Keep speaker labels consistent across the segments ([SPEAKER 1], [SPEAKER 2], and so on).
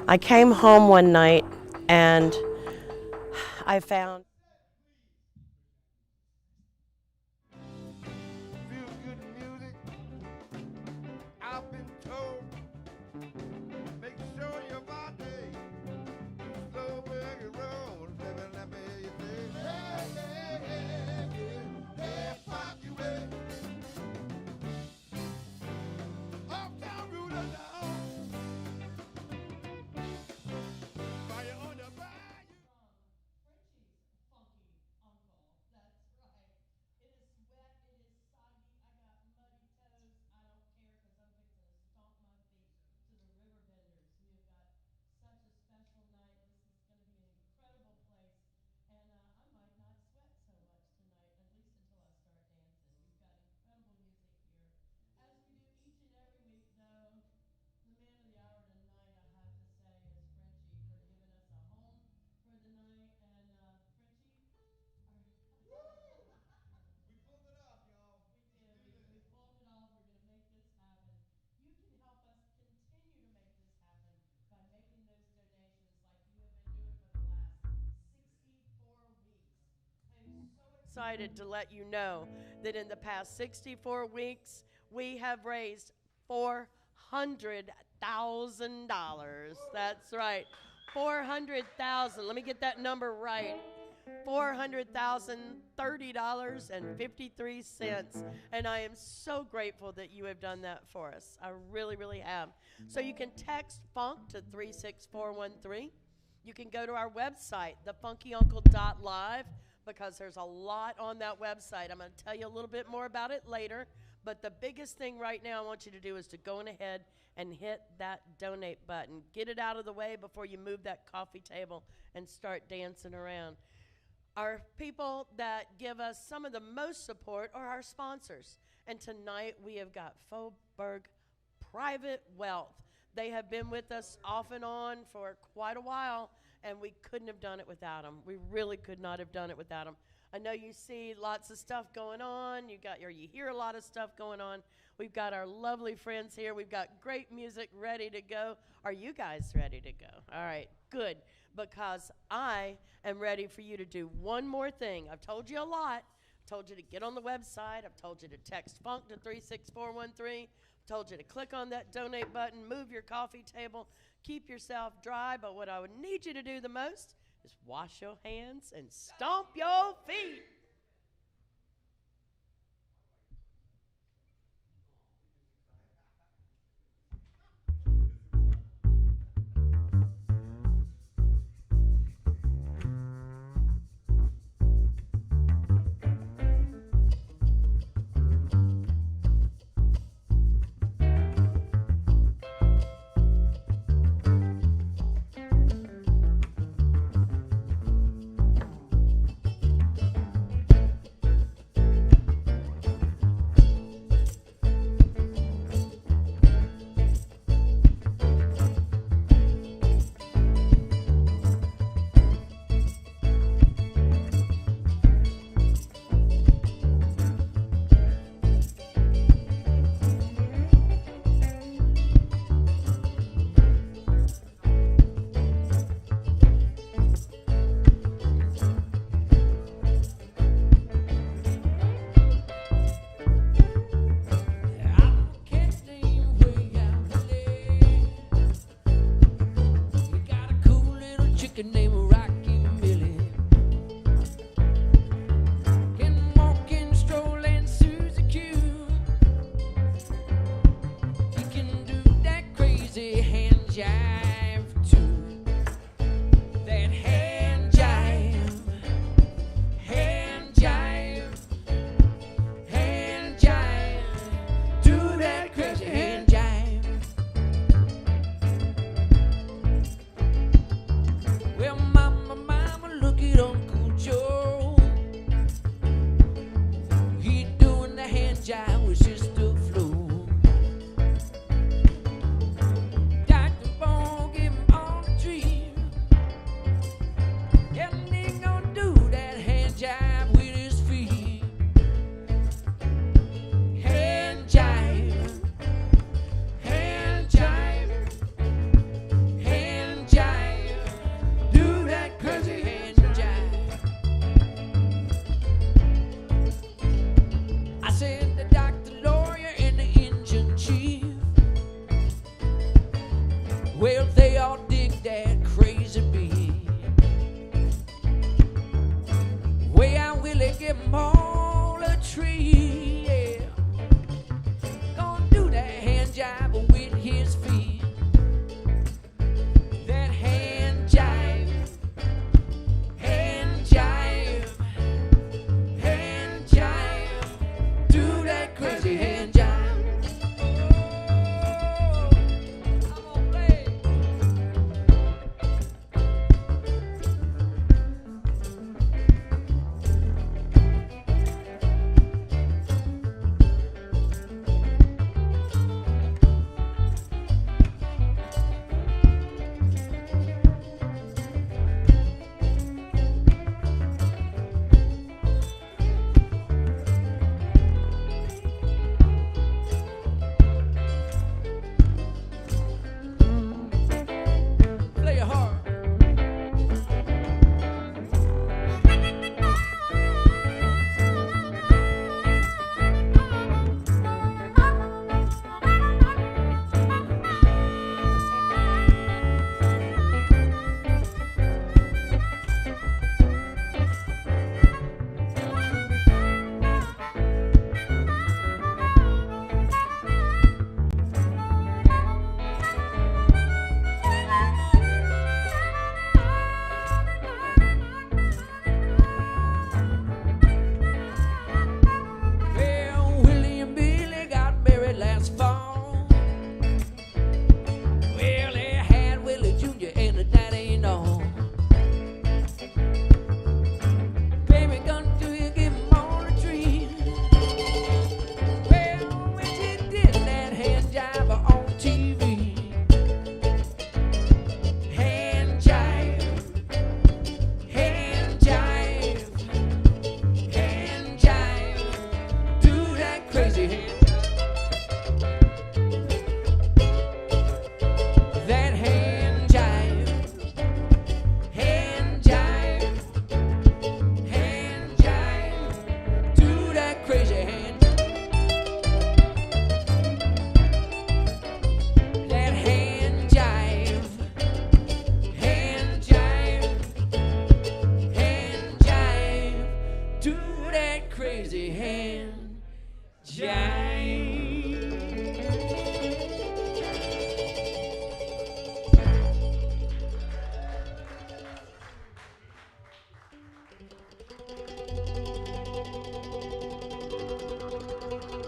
[SPEAKER 1] I came home one night and I found
[SPEAKER 2] Feel good music. I've been told. Make sure your body slow where you roll. Living that way you say. Hey, hey, hey, hey, hey, pop you way. Uptown ruler down. Fire on the bayou.
[SPEAKER 3] Frenchy's funky uncle. That's right. It is wet. It is soggy. I got muddy toes. I don't care because I'm fixing to stomp my feet to the Riverbenders. We have got such a special night. This is going to be an incredible place. And I might not sweat so much tonight, at least until I start dancing. We've got incredible music here. As we do each and every week, though, the man of the hour tonight, I have to say, is Frenchy for giving us a home for the night. And Frenchy,
[SPEAKER 2] We pulled it off, y'all.
[SPEAKER 3] we did. We pulled it off. We're going to make this happen. You can help us continue to make this happen by making those donations like you have been doing for the last 64 weeks. I'm so
[SPEAKER 1] excited to let you know that in the past 64 weeks, we have raised $400,000. That's right. 400,000. Let me get that number right. $400,030.53. And I am so grateful that you have done that for us. I really, really am. So you can text FUNK to 36413. You can go to our website, thefunkyuncle.live, because there's a lot on that website. I'm going to tell you a little bit more about it later. But the biggest thing right now I want you to do is to go on ahead and hit that donate button. Get it out of the way before you move that coffee table and start dancing around. Our people that give us some of the most support are our sponsors. And tonight we have got Faubourg Private Wealth. They have been with us off and on for quite a while, and we couldn't have done it without them. We really could not have done it without them. I know you see lots of stuff going on. You hear a lot of stuff going on. We've got our lovely friends here. We've got great music ready to go. Are you guys ready to go? All right, good, because I am ready for you to do one more thing. I've told you a lot. I've told you to get on the website. I've told you to text FUNK to 36413. I've told you to click on that donate button, move your coffee table, keep yourself dry. But what I would need you to do the most is wash your hands and stomp your feet.
[SPEAKER 4] Well, my Well, they all dig that crazy beat. Way out Willie give 'em all a treat, yeah. Gonna do that hand jive with his feet. That hand jive, hand jive, hand jive. Do that crazy hand jive.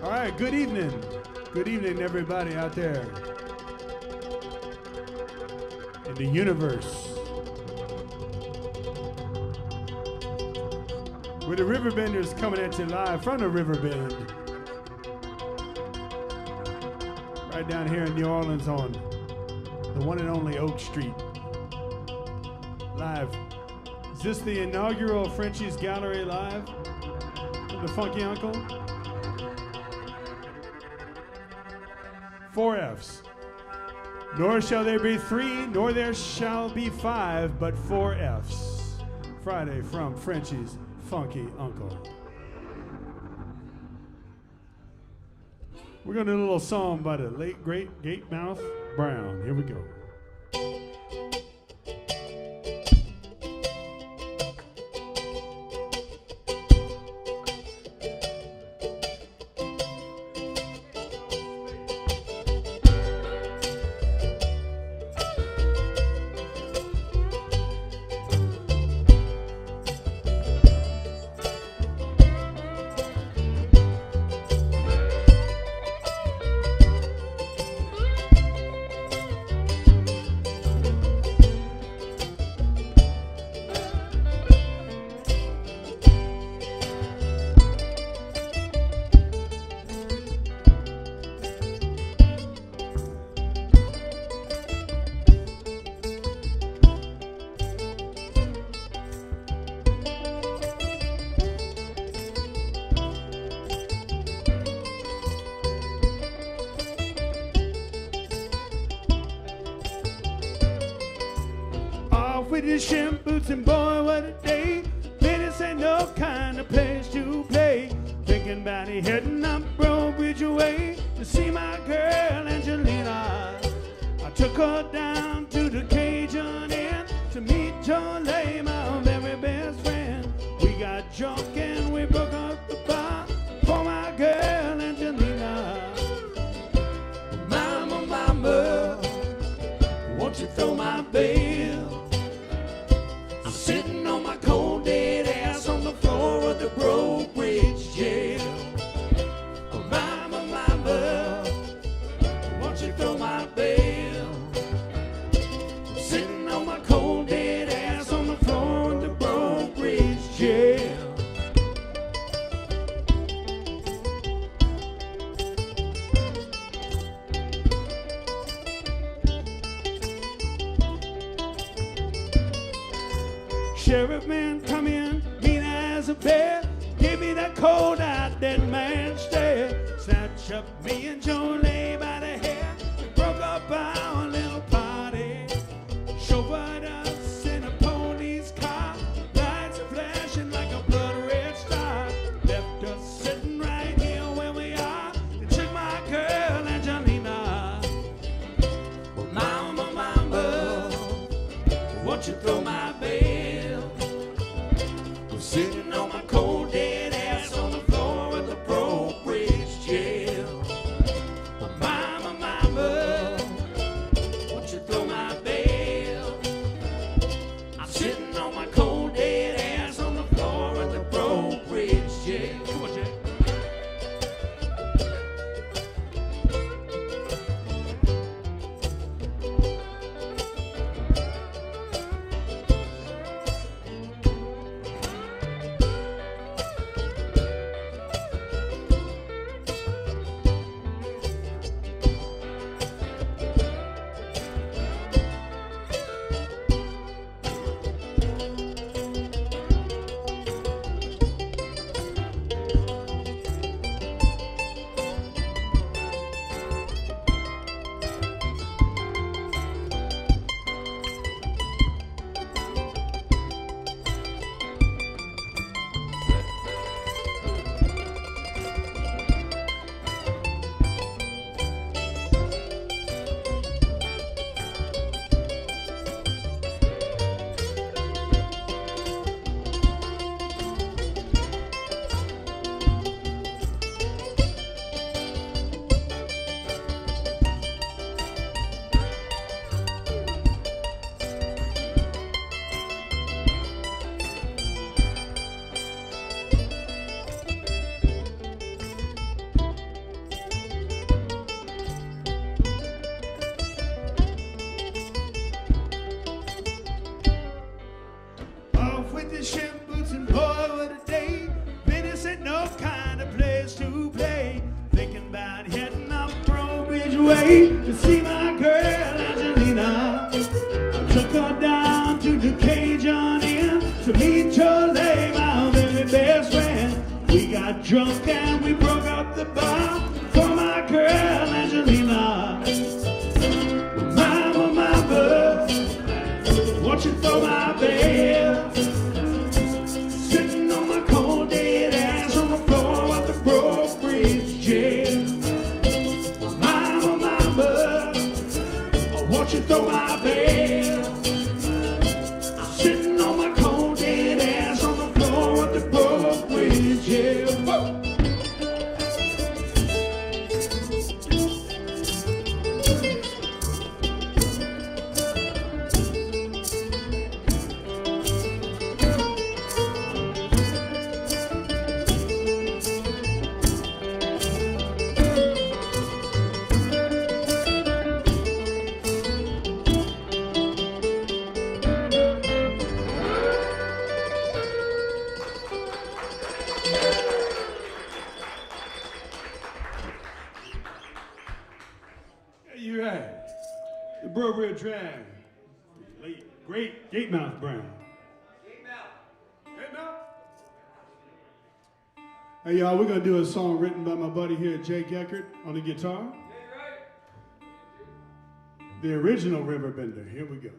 [SPEAKER 5] All right, good evening. Good evening, everybody out there in the universe. We're the Riverbenders coming at you live from the Riverbend. Right down here in New Orleans on the one and only Oak Street. Live. Is this the inaugural Frenchy's Gallery live? From the Funky Uncle? 4 F's. Nor shall there be 3, nor there shall be 5, but 4 F's. Friday from Frenchy's Funky Uncle. We're going to do a little song by the late, great Gatemouth Brown. Here we go. With his shin boots and boy, what a day. This ain't no kind of place to play. Thinking about it, heading up Breaux Bridge away to see my girl Angelina. I took her down to the Cajun Inn to meet Jolie, my very best friend. We got drunk and we broke up the bar for my girl Angelina. Mama, mama, won't you throw my bill? I'm sitting on my cold dead ass on the floor of the Breaux Bridge jail. Mama, mama, won't you throw my bill? I'm sitting on my cold dead ass on the floor of the Breaux Bridge jail. Sheriff man come in, mean as a bear, gave me that cold out dead man stare. Snatch up me and Jolie by the hair, we broke up our little party. Chauffeured us in a police car, lights are flashing like a blood red star. Left us sitting right here where we are, and took my girl Angelina. Mama, mama, won't you throw my bill? Sitting on my cold dead ass on the floor of the Breaux Bridge jail. Mama, mama, won't you throw my bill? I'm sitting on my cold dead ass on the floor of the Breaux Bridge jail. Come on, Jack. To see my girl Angelina. I took her down to the Cajun Inn to meet Jolie, my very best friend. We got drunk and we broke up the bar for my girl Angelina. Mama, mama, won't you throw my bill? Sitting on my cold dead ass on the floor of the Breaux Bridge jail. Won't you throw my bill? I'm sitting on my cold dead ass on the floor of the Breaux Bridge jail. Drive, late great Gatemouth Brown. Gatemouth. Hey y'all, we're gonna do a song written by my buddy here, Jake Eckert, on the guitar. The original Riverbender. Here we go.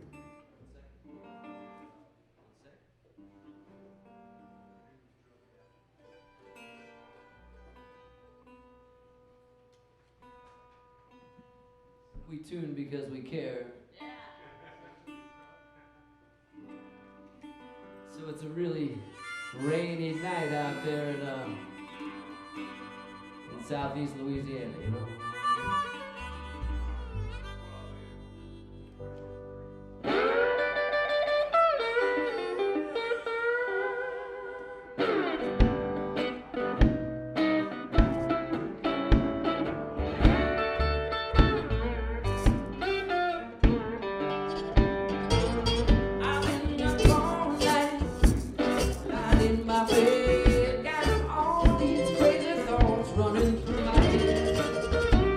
[SPEAKER 4] We tune because we care. So it's a really rainy night out there in southeast Louisiana, you know?
[SPEAKER 5] Running through my head.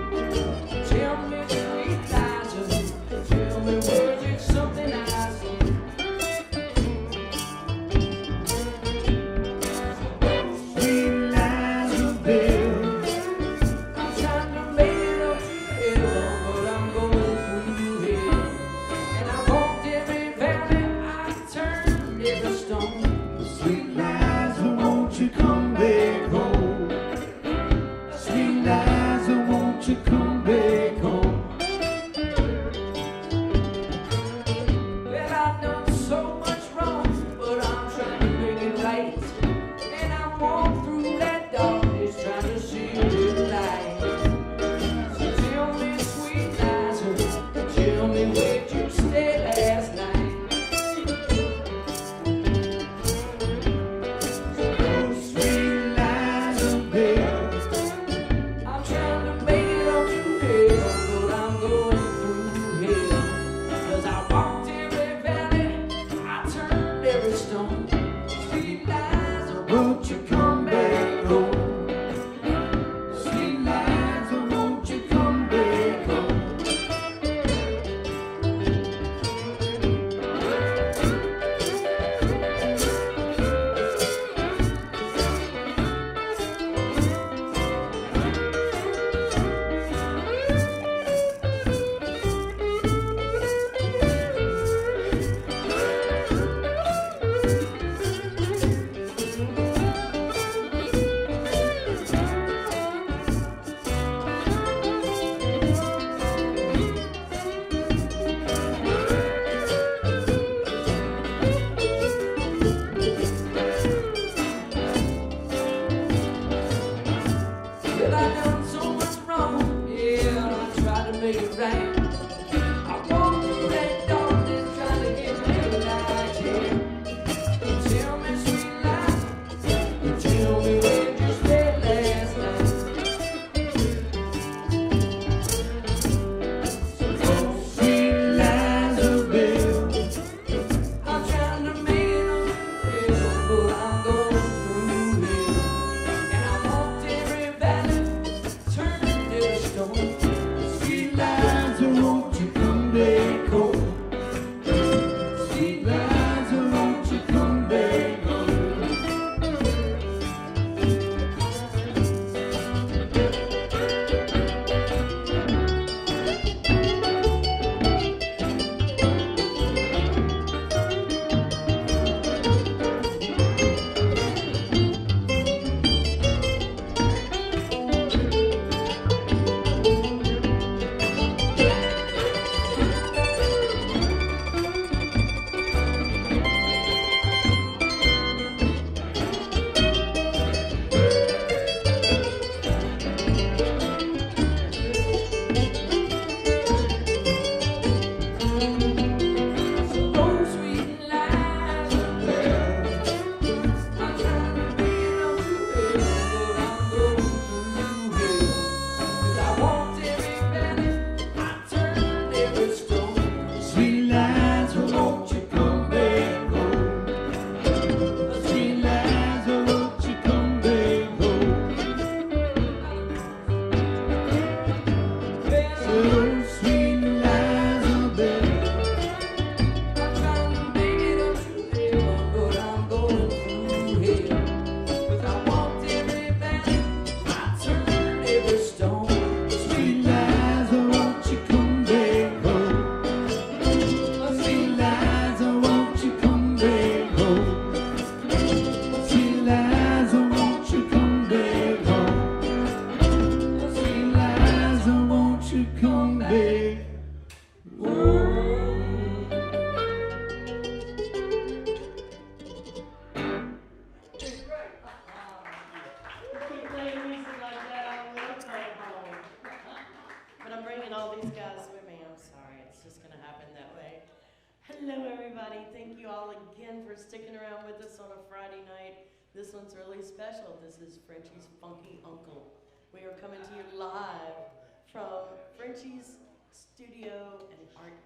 [SPEAKER 1] you all again for sticking around with us on a Friday night. This one's really special. This is Frenchy's Funky Uncle. We are coming to you live from Frenchy's studio and art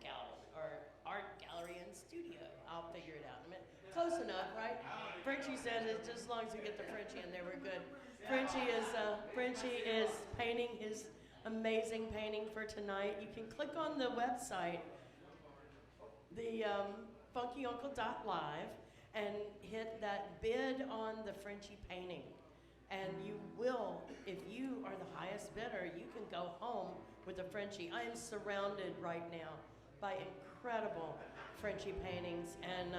[SPEAKER 1] gallery and studio. I'll figure it out in a minute. Close enough, right? Frenchy said it just as long as we get the Frenchy in there, we're good. Frenchy is painting his amazing painting for tonight. You can click on the website, the funkyuncle.live, and hit that bid on the Frenchy painting. And you will, if you are the highest bidder, you can go home with a Frenchy. I am surrounded right now by incredible Frenchy paintings, and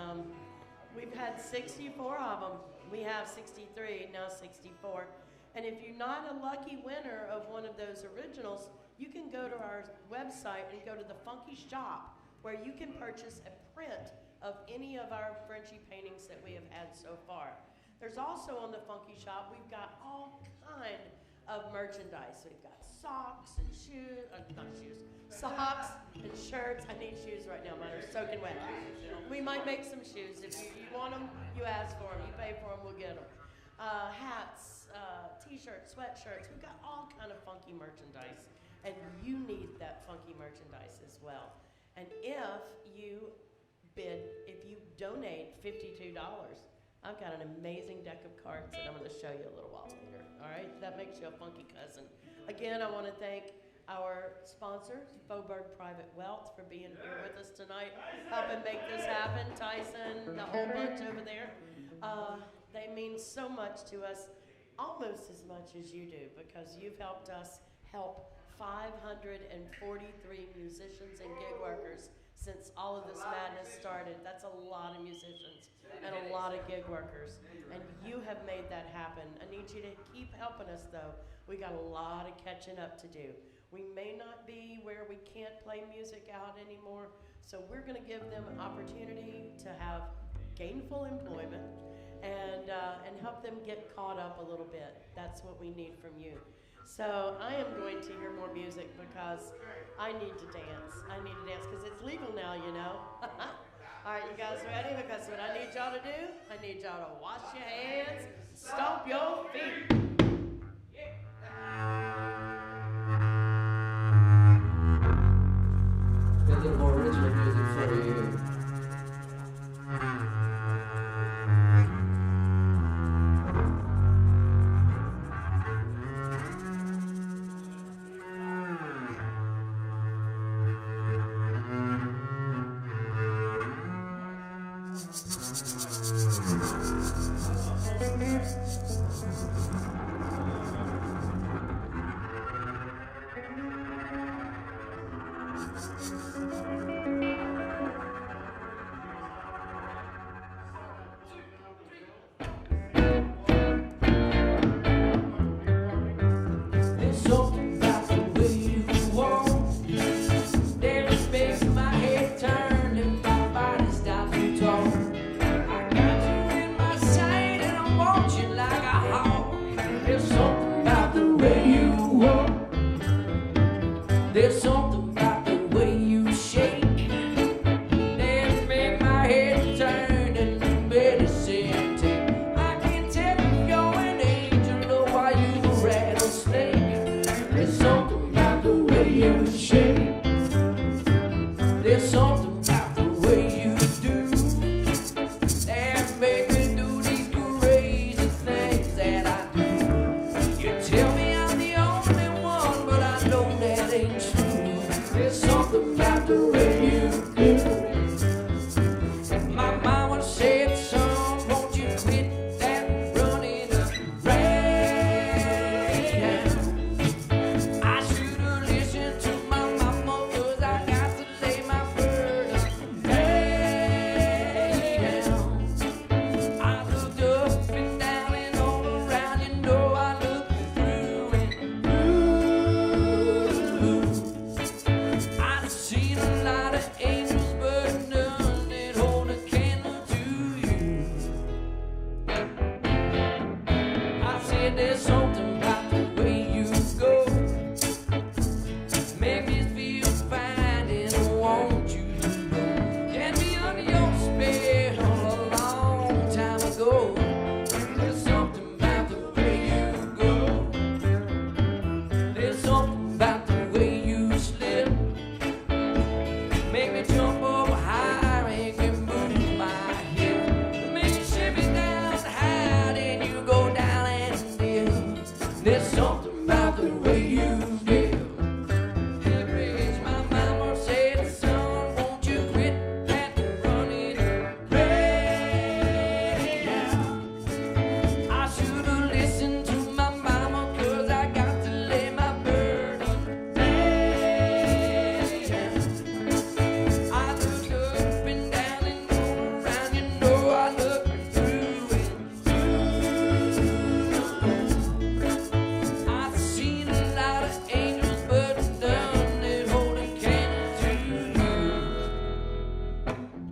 [SPEAKER 1] we've had 64 of them. We have 63, now 64. And if you're not a lucky winner of one of those originals, you can go to our website and go to the Funky Shop, where you can purchase a print of any of our Frenchy paintings that we have had so far. There's also on the Funky Shop, we've got all kind of merchandise. We've got socks and shoes, socks and shirts. I need shoes right now, mine are soaking wet. We might make some shoes. If you want them, you ask for them. You pay for them, we'll get them. Hats, t-shirts, sweatshirts. We've got all kind of funky merchandise, and you need that funky merchandise as well. And if you donate $52, I've got an amazing deck of cards that I'm going to show you a little while later. All right, that makes you a funky cousin. Again, I want to thank our sponsor, Faubourg Private Wealth, for being here with us tonight, helping make this happen. Tyson, the whole bunch over there. They mean so much to us, almost as much as you do, because you've helped us help 543 musicians and gig workers since all of this madness started. That's a lot of musicians and a lot of gig workers, and you have made that happen. I need you to keep helping us, though. We got a lot of catching up to do. We may not be where we can't play music out anymore, so we're going to give them an opportunity to have gainful employment and help them get caught up a little bit. That's what we need from you. So I am going to hear more music because I need to dance. I need to dance because it's legal now, you know. All right, you guys ready? Because what I need y'all to do, I need y'all to wash your hands, stomp your feet.
[SPEAKER 4] A little more original music for you.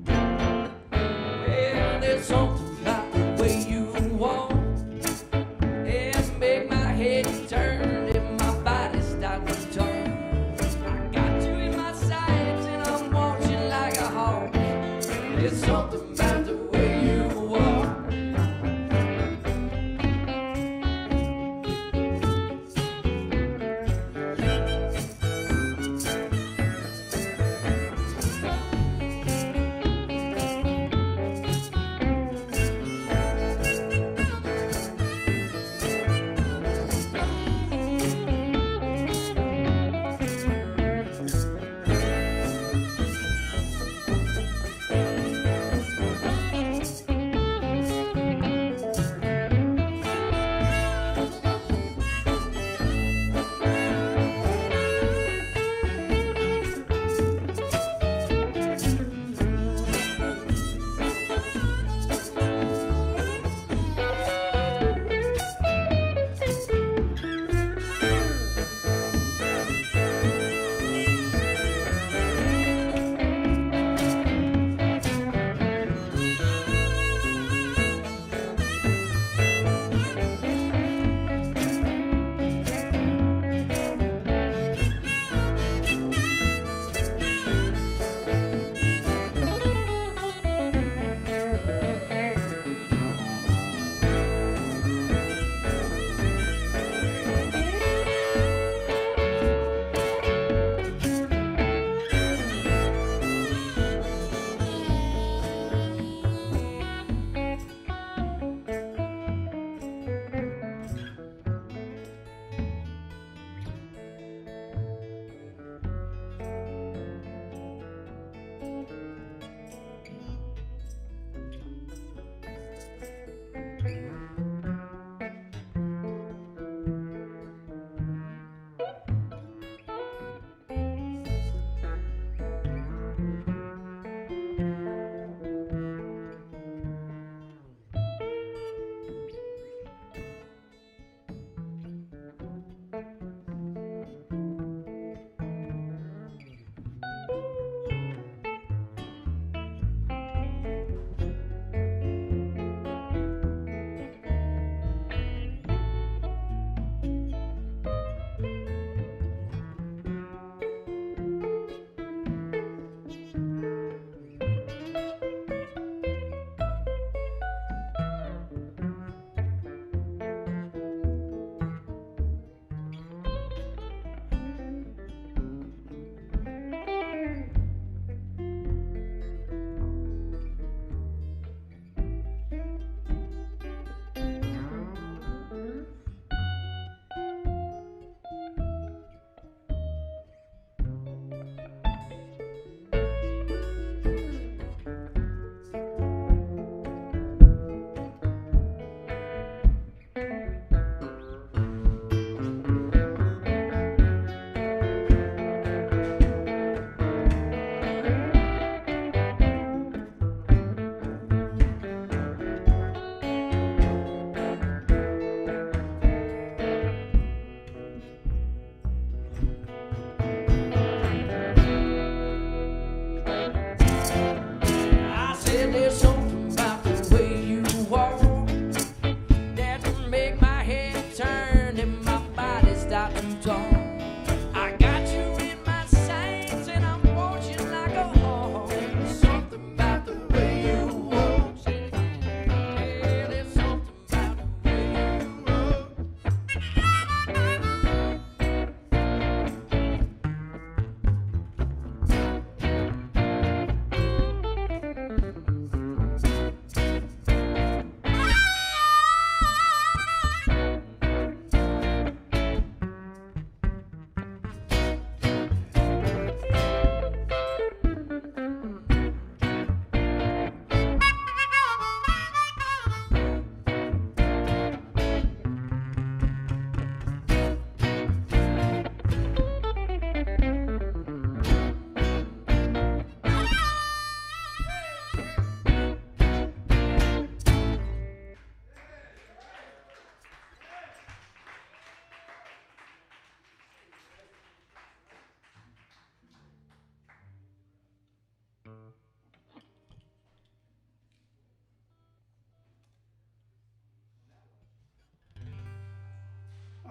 [SPEAKER 4] Well, there's something about the way you walk. It make my head turn and my body start to talk. I got you in my sights and I'm watching like a hawk. There's something about the way you walk.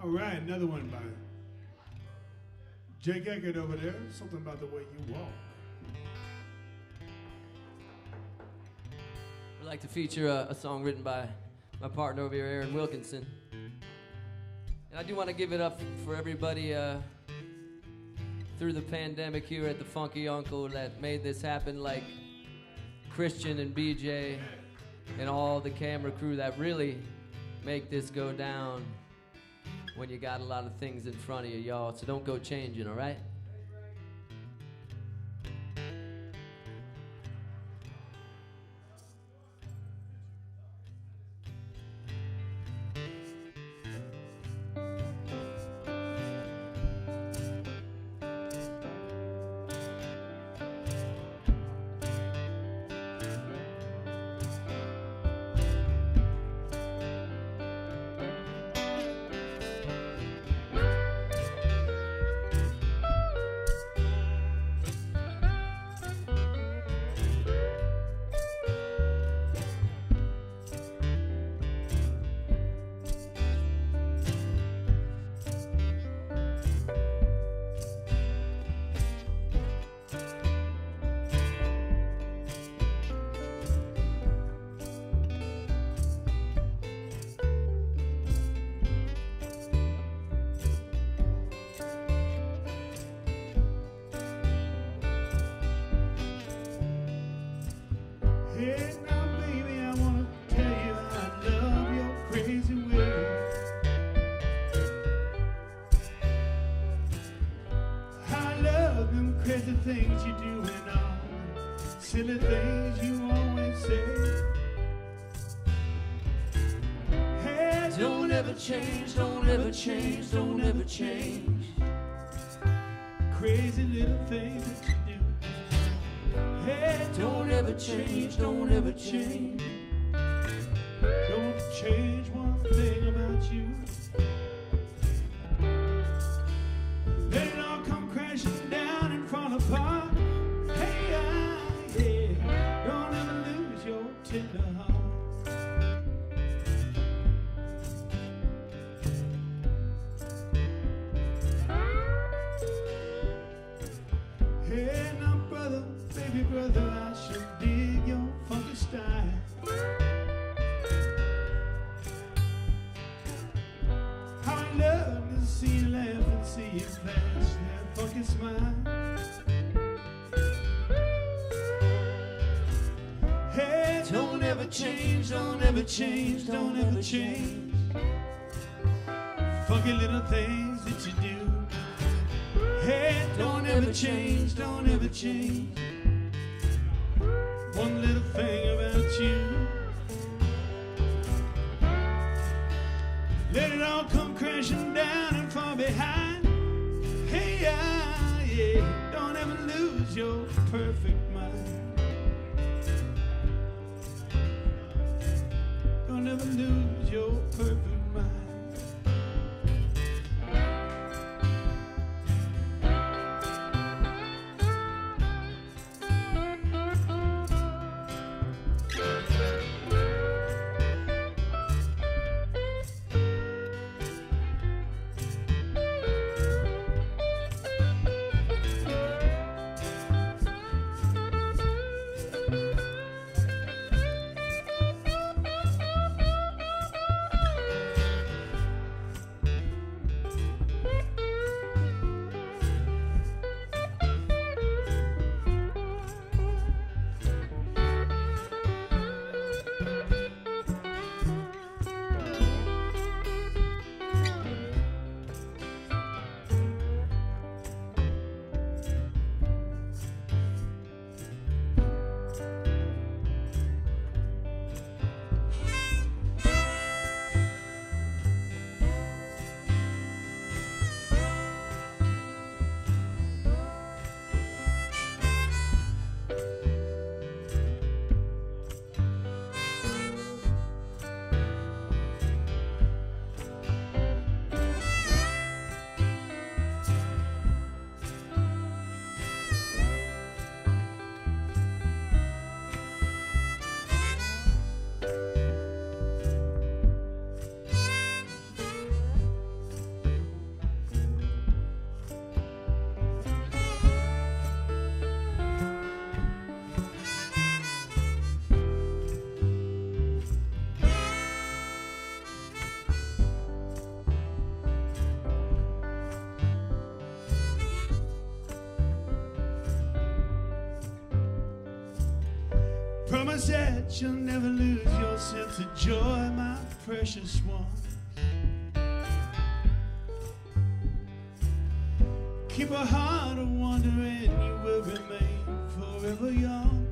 [SPEAKER 5] All right, another one by Jake Eckert over there. Something about the way you walk.
[SPEAKER 4] I'd like to feature a song written by my partner over here, Aaron Wilkinson. And I do want to give it up for everybody through the pandemic here at the Funky Uncle that made this happen, like Christian and BJ and all the camera crew that really make this go down when you got a lot of things in front of you, y'all. So don't go changing, all right?
[SPEAKER 5] Hey, now, baby, I wanna tell you I love your crazy ways. I love them crazy things you do and all the silly things you always say. Hey,
[SPEAKER 4] Don't ever change, don't ever change, don't ever change.
[SPEAKER 5] crazy little things that you do. Hey,
[SPEAKER 4] Don't ever change, don't ever change.
[SPEAKER 5] don't change one thing about you. Let it all come crashing down and fall apart. Hey, yeah, don't ever lose your tender heart. Hey, now, brother, baby brother, I should dig your funky style. How I love to see you laugh and see you flash that funky smile. Hey, don't ever change, don't ever change, don't ever change. Funky little things that you do. Hey, don't ever change, don't ever change. One little thing about you. Let it all come crashing down and fall behind. Hey, yeah, don't ever lose your perfect mind. Don't ever lose your perfect mind. promise that you'll never lose your sense of joy, my precious one. Keep a heart of wonder and you will remain forever young.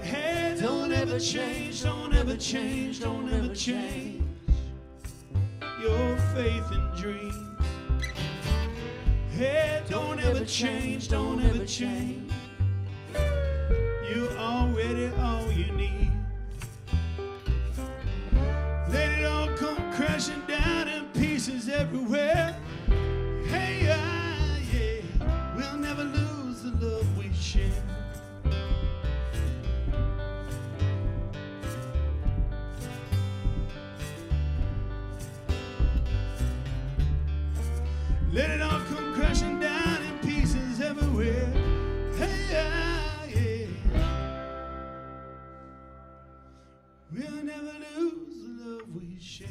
[SPEAKER 5] Hey, don't ever change, don't ever change, don't ever change your faith and dreams. Hey, don't ever change, don't ever change. You're already all you need. Let it all come crashing down in pieces everywhere. Hey, yeah, we'll never lose the love we share. Let it all come crashing down in pieces everywhere. Hey, yeah, we'll never lose the love we share.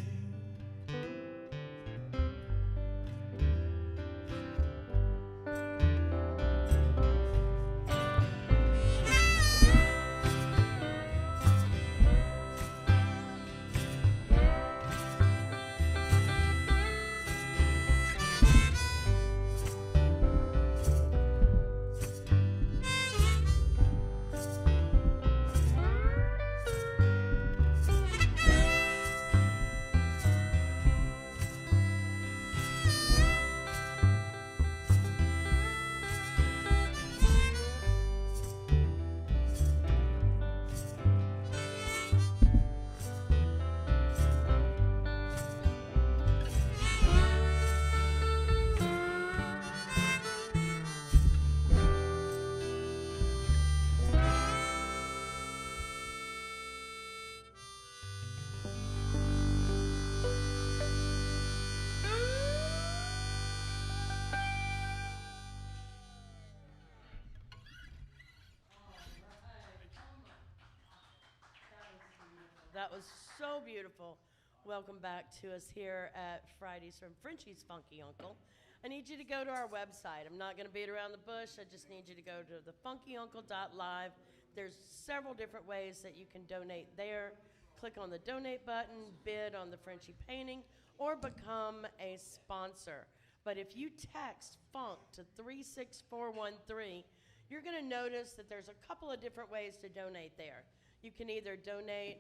[SPEAKER 1] That was so beautiful. Welcome back to us here at Fridays from Frenchy's Funky Uncle. I need you to go to our website. I'm not going to beat around the bush. I just need you to go to thefunkyuncle.live. There's several different ways that you can donate there. Click on the donate button, bid on the Frenchy painting, or become a sponsor. But if you text FUNK to 36413, you're going to notice that there's a couple of different ways to donate there. You can either donate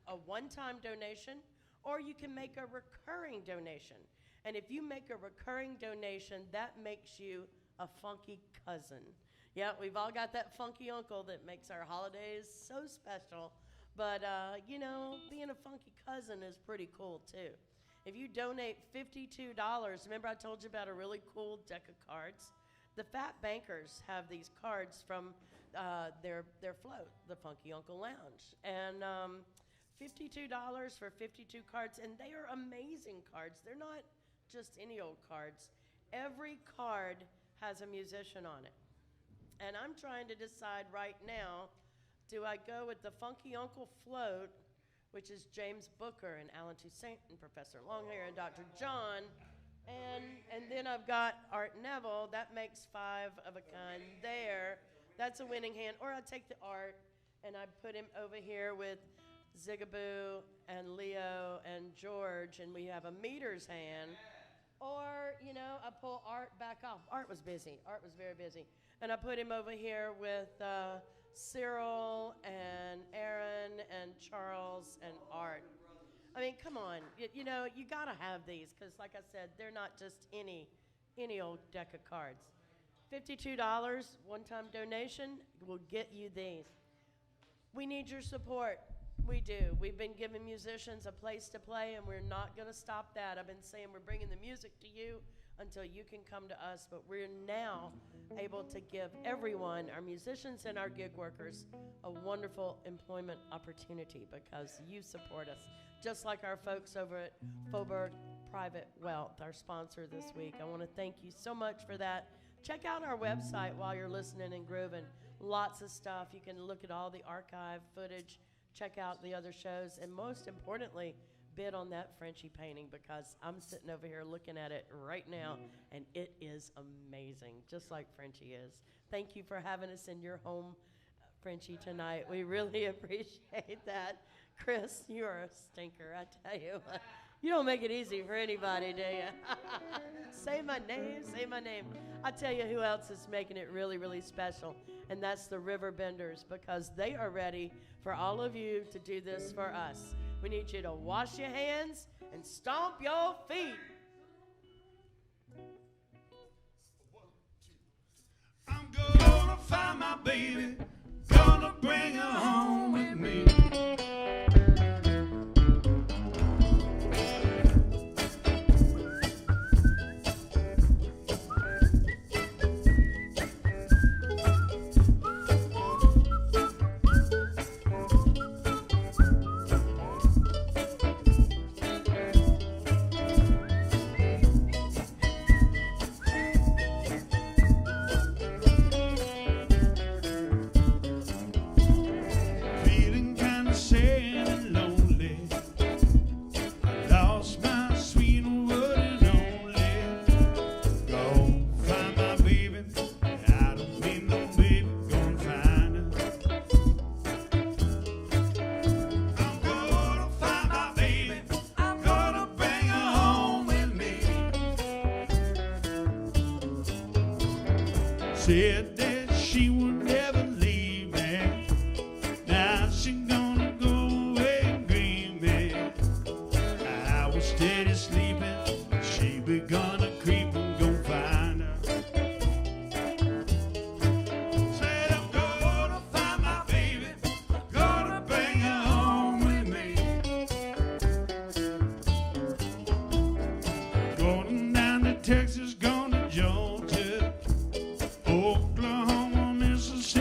[SPEAKER 1] a one-time donation, or you can make a recurring donation. And if you make a recurring donation, that makes you a funky cousin. Yeah, we've all got that funky uncle that makes our holidays so special. But, you know, being a funky cousin is pretty cool, too. If you donate $52, remember I told you about a really cool deck of cards? The Fat Bankers have these cards from their float, the Funky Uncle Lounge. And $52 for 52 cards, and they are amazing cards. They're not just any old cards. Every card has a musician on it. And I'm trying to decide right now, do I go with the Funky Uncle float, which is James Booker and Alan Toussaint and Professor Longhair and Dr. John, and then I've got Art Neville. That makes 5 of a kind there. That's a winning hand. Or I take the Art and I put him over here with Zigaboo and Leo and George, and we have a meter's hand. Or, you know, I pull Art back off. Art was busy. Art was very busy. And I put him over here with Cyril and Aaron and Charles and Art. I mean, come on. You know, you got to have these because, like I said, they're not just any old deck of cards. $52, one-time donation, will get you these. We need your support. We do. We've been giving musicians a place to play, and we're not going to stop that. I've been saying we're bringing the music to you until you can come to us, but we're now able to give everyone, our musicians and our gig workers, a wonderful employment opportunity because you support us, just like our folks over at Faubourg Private Wealth, our sponsor this week. I want to thank you so much for that. Check out our website while you're listening and grooving. Lots of stuff. You can look at all the archive footage, check out the other shows, and most importantly, bid on that Frenchy painting because I'm sitting over here looking at it right now, and it is amazing, just like Frenchy is. Thank you for having us in your home, Frenchy, tonight. We really appreciate that. Chris, you are a stinker, I tell you. You don't make it easy for anybody, do you? Say my name, say my name. I tell you who else is making it really, really special, and that's the Riverbenders, because they are ready for all of you to do this for us. We need you to wash your hands and stomp your feet.
[SPEAKER 5] I'm gonna find my baby, gonna bring her home with me. Said that she would never leave me. Now she gonna go away and grieve me. I was steady sleeping, she be gonna creep and go find her. Said I'm gonna find my baby, gonna bring her home with me. Going down to Texas, going to Georgia, Oklahoma, Mississippi.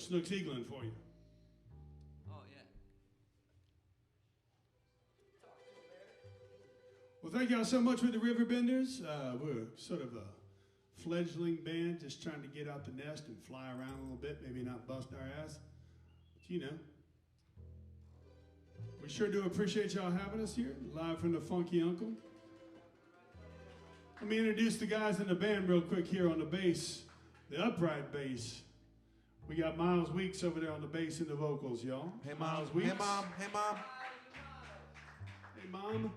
[SPEAKER 5] Snooks Eaglin for you.
[SPEAKER 4] Oh, yeah.
[SPEAKER 5] Well, thank y'all so much with the Riverbenders. We're sort of a fledgling band just trying to get out the nest and fly around a little bit, maybe not bust our ass. But you know. We sure do appreciate y'all having us here, live from the Funky Uncle. Let me introduce the guys in the band real quick here on the bass, the upright bass. We got Miles Weeks over there on the bass and the vocals, y'all.
[SPEAKER 6] Hey,
[SPEAKER 5] Miles
[SPEAKER 6] Mom.
[SPEAKER 5] Weeks.
[SPEAKER 6] Hey, Mom. Hey, Mom.
[SPEAKER 5] Hey, Mom.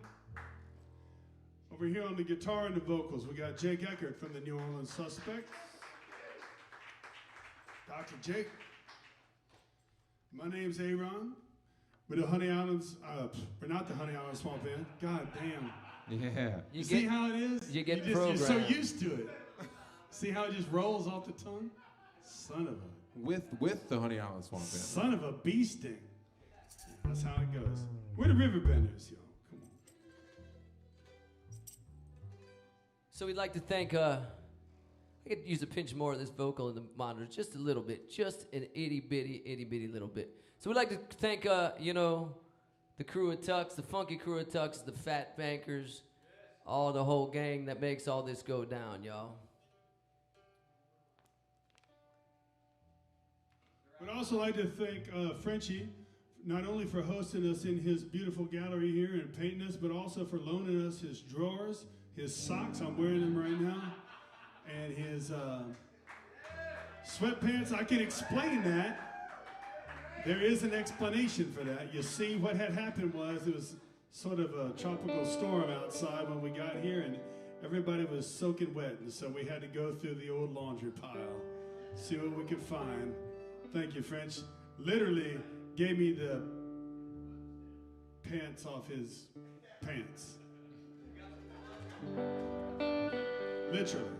[SPEAKER 5] Over here on the guitar and the vocals, we got Jake Eckert from the New Orleans Suspects. Dr. Jake. My name's Aaron. We're the Honey Islands, we're not the Honey Island Swamp Band. God damn.
[SPEAKER 6] Yeah.
[SPEAKER 5] You see how it is?
[SPEAKER 4] You get
[SPEAKER 5] You're so
[SPEAKER 4] programmed.
[SPEAKER 5] used to it. See how it just rolls off the tongue? Son of a...
[SPEAKER 6] With the Honey Island Swamp Band.
[SPEAKER 5] Son of a bee sting. That's how it goes. We're the Riverbenders, y'all. Come on.
[SPEAKER 4] So we'd like to thank, I could use a pinch more of this vocal in the monitor, just a little bit, just an itty bitty little bit. So we'd like to thank, the crew of Tux, the funky crew of Tux, the Fat Bankers, all the whole gang that makes all this go down, y'all.
[SPEAKER 5] We'd also like to thank Frenchy, not only for hosting us in his beautiful gallery here and painting us, but also for loaning us his drawers, his socks, I'm wearing them right now, and his sweatpants. I can explain that. There is an explanation for that. You see, what had happened was it was sort of a tropical storm outside when we got here, and everybody was soaking wet, and so we had to go through the old laundry pile, see what we could find. Thank you, French. Literally gave me the pants off his pants. Literally.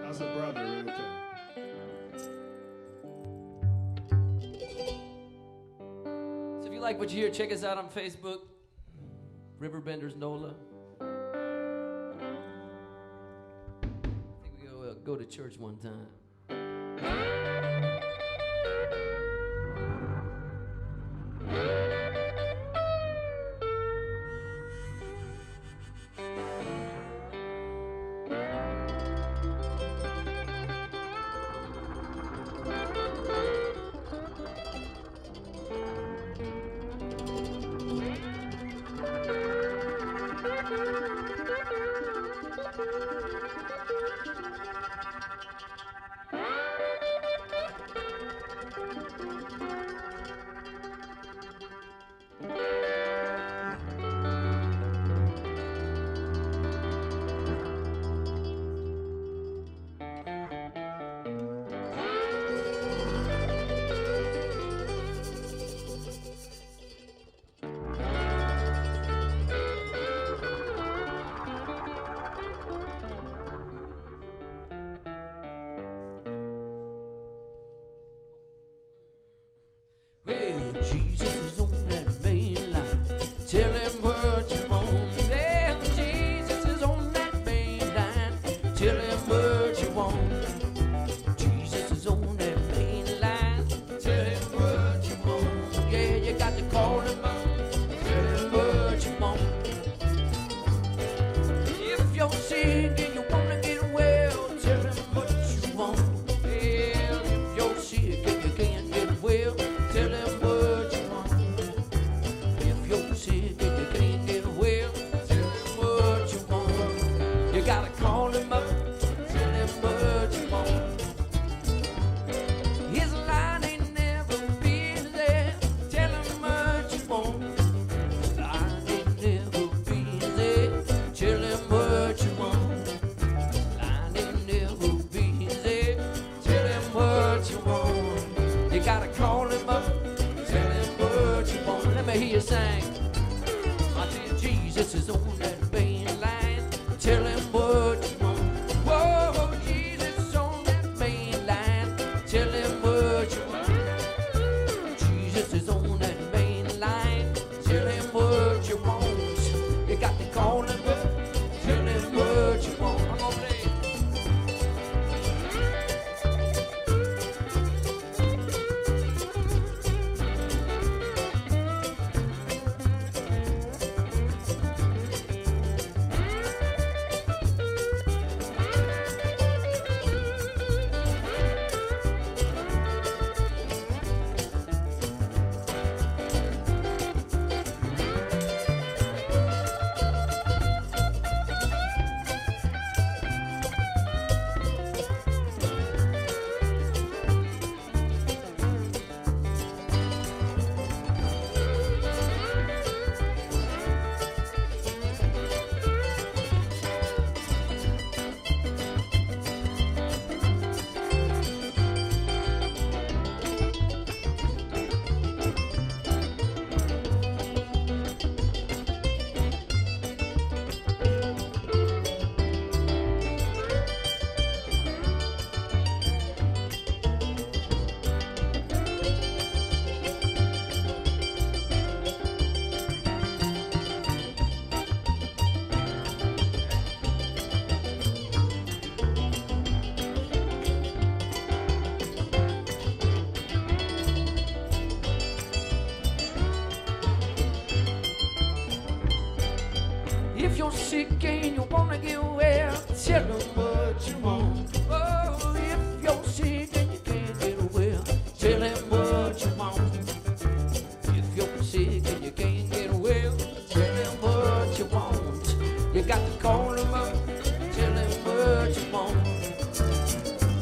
[SPEAKER 5] How's a brother right there?
[SPEAKER 4] So if you like what you hear, check us out on Facebook, Riverbenders NOLA. I think we go to church one time. Well, Jesus is on that mainline. Tell him what you want. Well, Jesus is on that mainline. Tell him what you want. Jesus is on that mainline. Tell him what you want. Yeah, you got to call him up. Tell him what you want. If you're sick and you wanna get well, tell him what you want. Well, if you're sick and you can't get well, tell him what you want. If you're sick and you can't get well, tell him what you want. You gotta call him up, tell him what you want. His line ain't never been there, tell him what you want. His line ain't never been there, tell him what you want. His line ain't never been there, tell him what you want. You gotta call him up, tell him what you want. Let me hear you sing. I tell Jesus is on that main line. Tell him what you want. Whoa, Jesus is on that main line. Tell him what you want. Jesus is on that main line. Tell him what you want. You got to call him up. Tell him what you want. I'm gonna play. you're sick and you wanna get well, tell them what you want. Oh, if you're sick and you can't get well, tell them what you want. If you're sick and you can't get well, tell them what you want. You got to call them up, tell them what you want.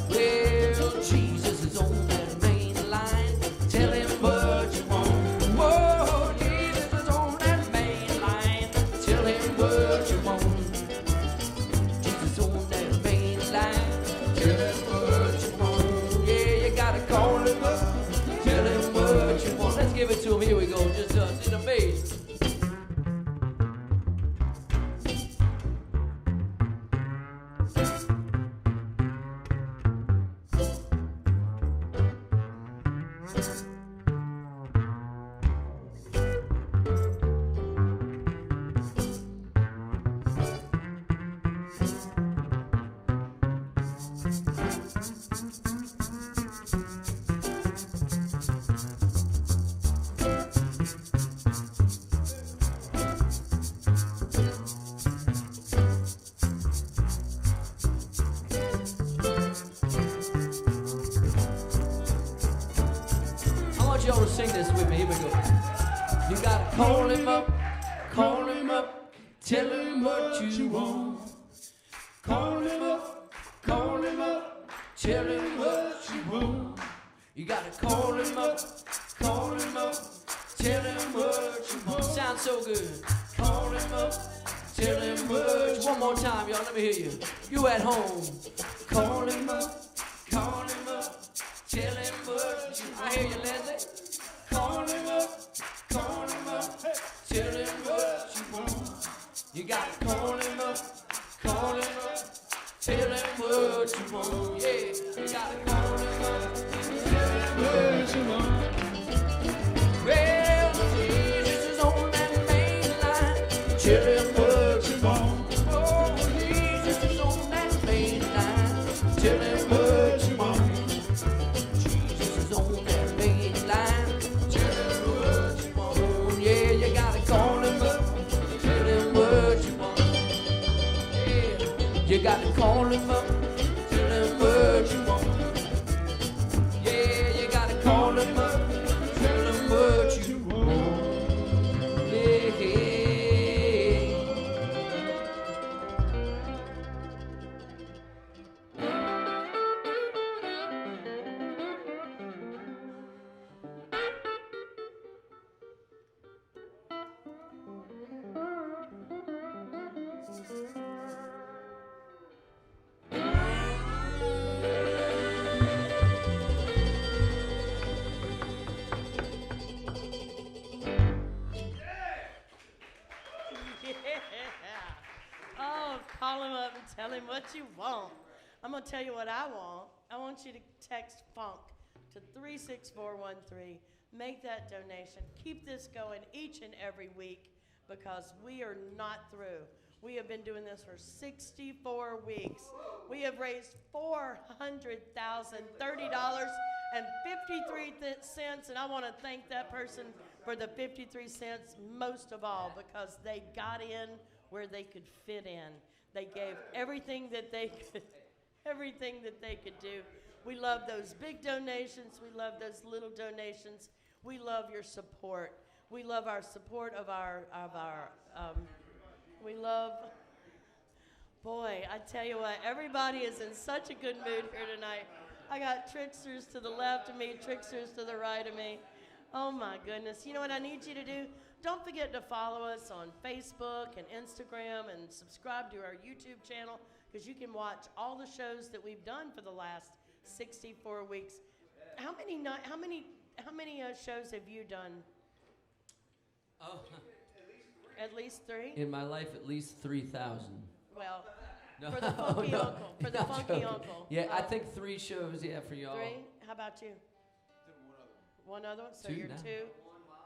[SPEAKER 4] Well, Jesus is on that main line, tell him what you want. Whoa, Jesus is on that main line, tell him what you want. Jesus on that main line, tell him what you want. Yeah, you gotta call him up, tell him what you want. Let's give it to him, here we go, just us, in the bass. Y'all to sing this with me, here we go. You gotta call him up, tell him what you want. Call him up, tell him what you want. You gotta call him up, tell him what you want. Sounds so good. Call him up, tell him what you want. One more time, y'all, let me hear you. You at home. Call him up, tell him what you want. I hear you, Leslie. Call him up, tell him what you want. You gotta call him up, tell him what you want. Yeah, you gotta call him up, tell him what you want. Well, Jesus is on that main line, tell him what you want. Oh, Jesus is on that main line, tell him what you want. Jesus is on that main line, tell him what you want. Yeah, you gotta call him up, tell him what you want. Yeah, you gotta call him up, tell him what you want. Yeah, you gotta call him up, tell him what you want. Yeah.
[SPEAKER 1] Oh, call him up and tell him what you want. I'm going to tell you what I want. I want you to text FUNK to 36413. Make that donation. Keep this going each and every week because we are not through. We have been doing this for 64 weeks. We have raised $430.53, and I want to thank that person for the 53 cents most of all because they got in where they could fit in. They gave everything that they could do. We love those big donations. We love those little donations. We love your support. We love our support of our we love, boy, I tell you what, everybody is in such a good mood here tonight. I got tricksters to the left of me, tricksters to the right of me. Oh my goodness. You know what I need you to do? Don't forget to follow us on Facebook and Instagram and subscribe to our YouTube channel because you can watch all the shows that we've done for the last 64 weeks. How many shows have you done?
[SPEAKER 4] Oh.
[SPEAKER 1] At least 3?
[SPEAKER 4] In my life, at least 3,000.
[SPEAKER 1] Well,
[SPEAKER 4] No,
[SPEAKER 1] for the funky
[SPEAKER 4] no,
[SPEAKER 1] uncle. For the
[SPEAKER 4] not
[SPEAKER 1] funky
[SPEAKER 4] joking.
[SPEAKER 1] uncle.
[SPEAKER 4] Yeah, I think 3 shows, yeah, for y'all.
[SPEAKER 1] 3? How about you? One other one? So
[SPEAKER 4] 2
[SPEAKER 1] you're
[SPEAKER 4] now.
[SPEAKER 1] 2?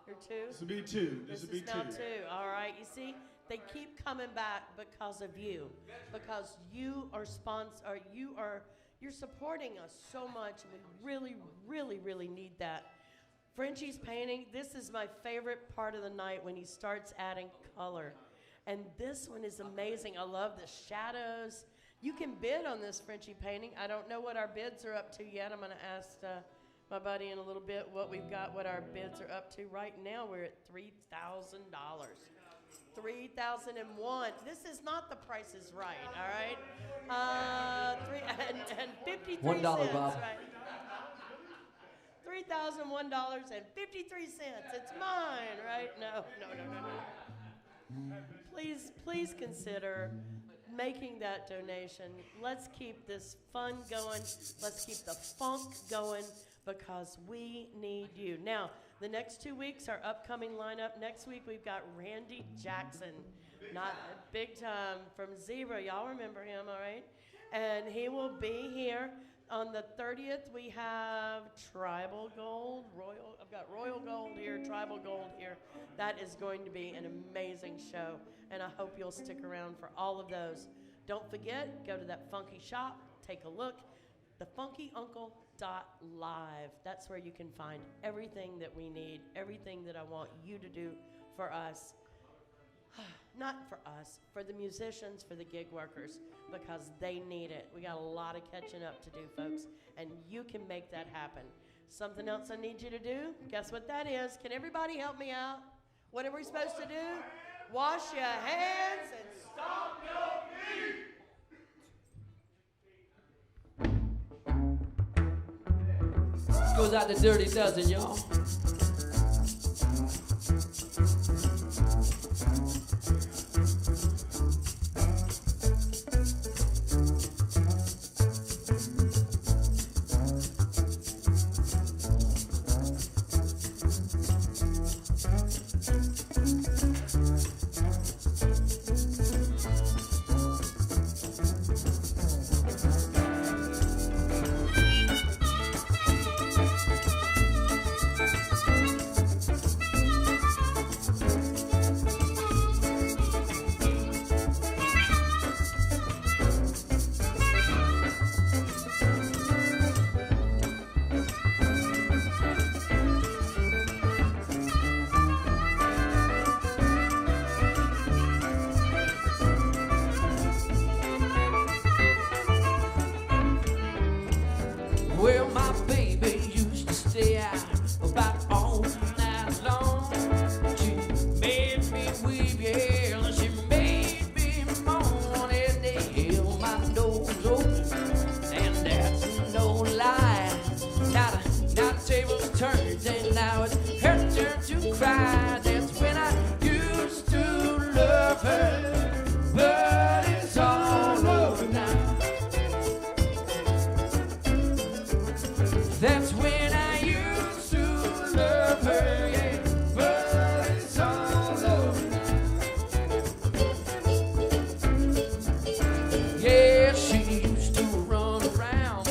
[SPEAKER 1] You're 2?
[SPEAKER 5] This will be 2.
[SPEAKER 1] This is now 2. All right. You see, they keep coming back because of you. Because you are you're supporting us so much. And we really, really, really need that. Frenchy's painting, this is my favorite part of the night when he starts adding color. And this one is amazing. I love the shadows. You can bid on this Frenchy painting. I don't know what our bids are up to yet. I'm going to ask my buddy in a little bit what we've got, what our bids are up to. Right now, we're at $3,000. 3,001. This is not the Price is Right, all right? And 53
[SPEAKER 4] $1,
[SPEAKER 1] cents,
[SPEAKER 4] Bob.
[SPEAKER 1] right? $3,001.53. It's mine, right? No. Please consider making that donation. Let's keep this fun going. Let's keep the funk going because we need you. Now, the next 2 weeks, our upcoming lineup. Next week, we've got Randy Jackson, not big time from Zebra. Y'all remember him, all right? And he will be here. On the 30th, we have Tribal Gold, Royal. I've got Royal Gold here, Tribal Gold here. That is going to be an amazing show, and I hope you'll stick around for all of those. Don't forget, go to that funky shop, take a look, thefunkyuncle.live. That's where you can find everything that we need, everything that I want you to do for us. Not for us, for the musicians, for the gig workers, because they need it. We got a lot of catching up to do, folks, and you can make that happen. Something else I need you to do? Guess what that is? Can everybody help me out? What are we supposed to do? Wash your hands and stomp your feet.
[SPEAKER 4] This goes out to Dirty Dozen, y'all. Well, my baby used to stay out about all night long. She made me weep, yeah, and she made me moan, and they held my nose open, and that's no lie. Now the tables turned, and now it's her turn to cry. That's when I used to love her, but it's all over now. That's when I used to love her, yeah, but it's all over now. Yeah, she used to run around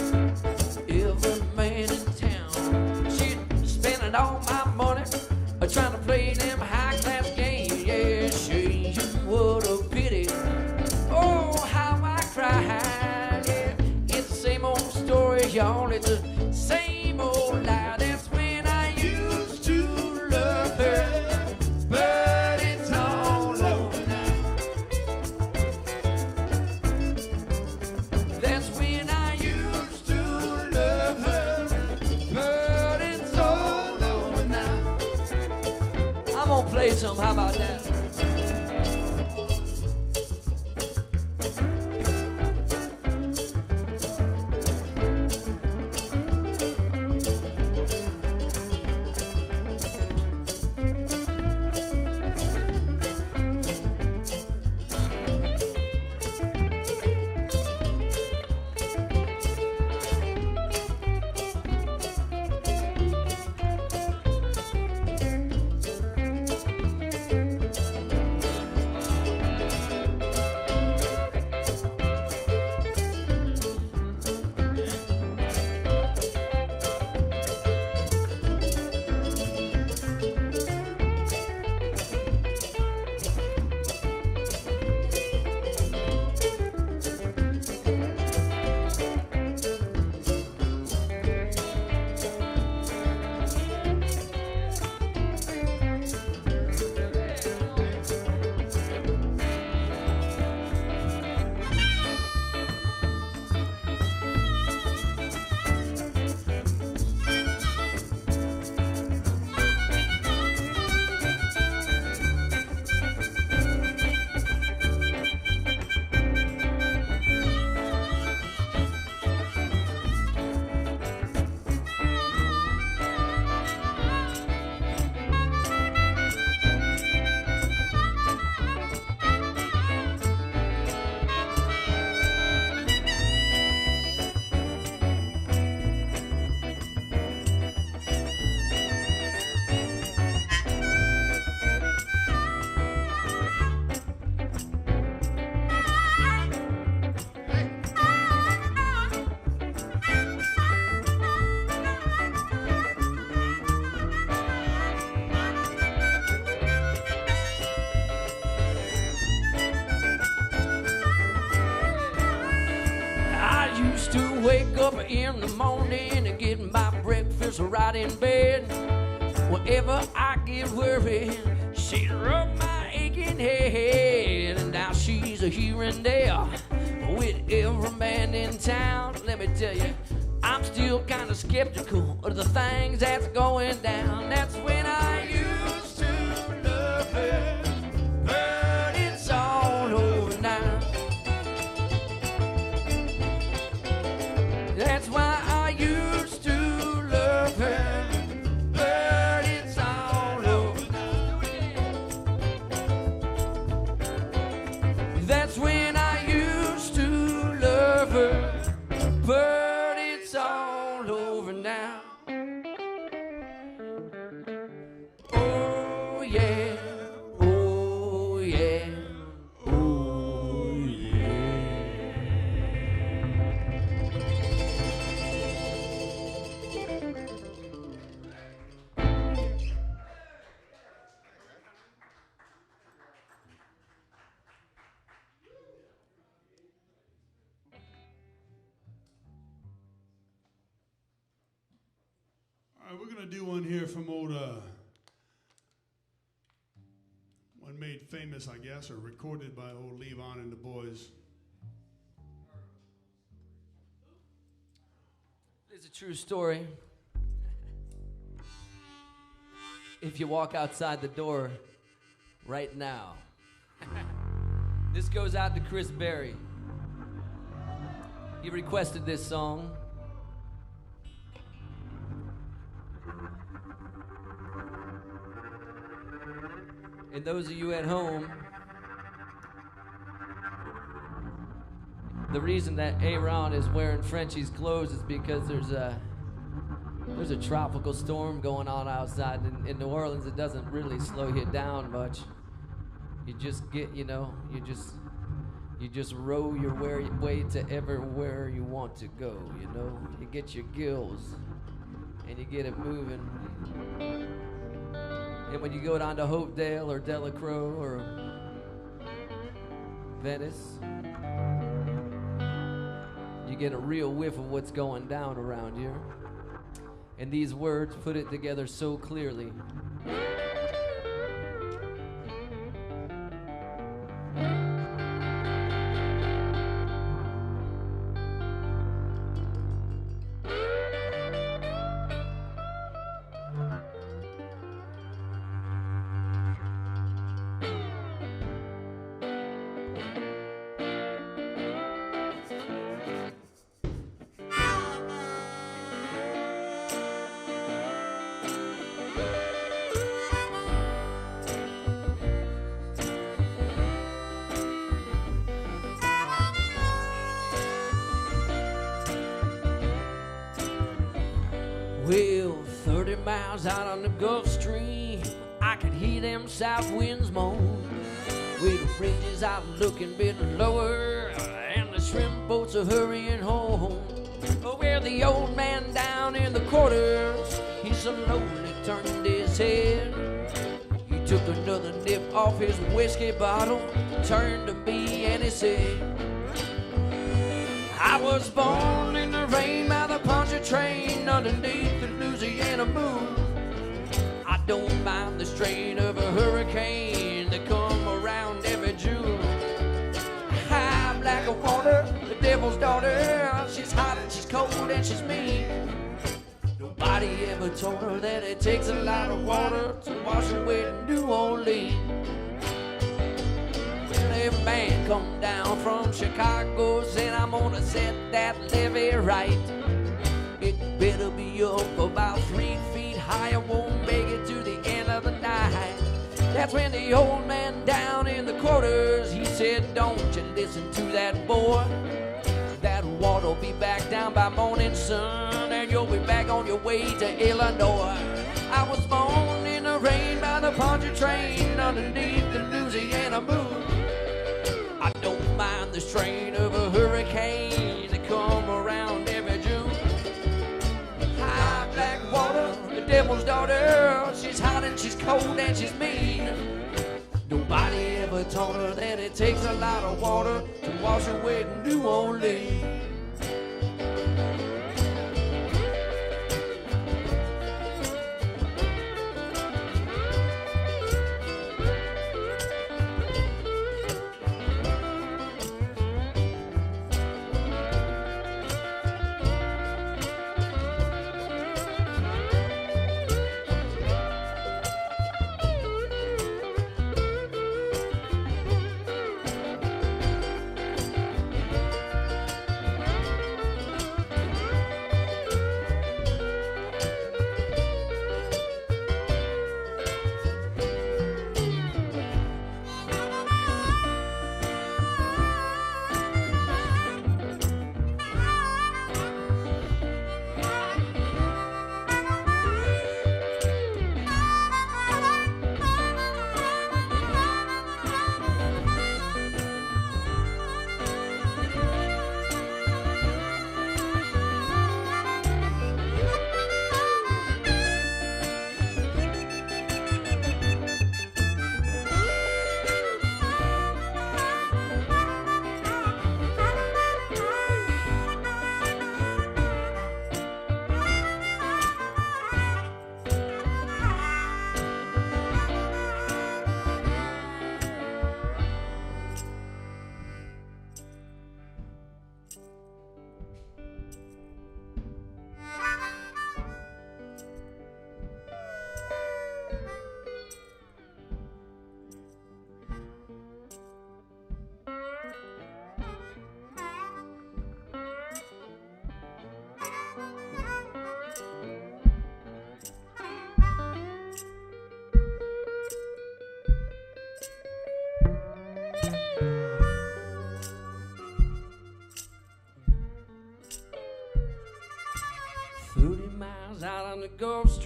[SPEAKER 4] every man in town. She'd spending all my money trying to play them high-class games. Yeah, she, what a pity. Oh, how I cried. Yeah, it's the same old story, y'all. It's a same old lie. That's when I used to love her, but it's all over now. That's when I used to love her, but it's all over now. I'm gonna play some, how about that? up in the morning and getting my breakfast right in bed. Whenever I get worried, she rub my aching head. And now she's a here and there with every man in town. Let me tell you, I'm still kind of skeptical of the things that's going down. That's when I used to love her, but it's all over now. That's why I used to love her, but it's all over now. That's when I used to love her, but it's all over now. Oh yeah, oh yeah, oh yeah.
[SPEAKER 5] All right, we're going to do one here from old, one made famous, I guess, or recorded by old Levon and the boys.
[SPEAKER 4] It's a true story. If you walk outside the door right now, this goes out to Chris Berry. He requested this song. And those of you at home, the reason that Aaron is wearing Frenchy's clothes is because there's a tropical storm going on outside in New Orleans. It doesn't really slow you down much. You just get, you just row your way to everywhere you want to go, You get your gills and you get it moving. And when you go down to Hopedale or Delacroix or Venice, you get a real whiff of what's going down around here. And these words put it together so clearly. Well, 30 miles out on the Gulf Stream, I could hear them south winds moan. With the bridges out looking a bit lower, and the shrimp boats are hurrying home. Where the old man down in the quarters, he slowly turned his head. He took another nip off his whiskey bottle, turned to me and he said, I was born in the rain by the Poncha train underneath the Louisiana moon. I don't mind the strain of a hurricane that come around every June. High black of water, the devil's daughter. She's hot and she's cold and she's mean. Nobody ever told her that it takes a lot of water to wash away New Orleans. Every man come down from Chicago, said I'm gonna set that levee right. It better be up about 3 feet high, I won't make it to the end of the night. That's when the old man down in the quarters, he said, don't you listen to that boy. That water'll be back down by morning sun, and you'll be back on your way to Illinois. I was born in the rain by the Poncha train underneath the Louisiana moon. I don't mind the strain of a hurricane that come around every June. High black water, the devil's daughter. She's hot and she's cold and she's mean. Nobody ever told her that it takes a lot of water to wash away New Orleans.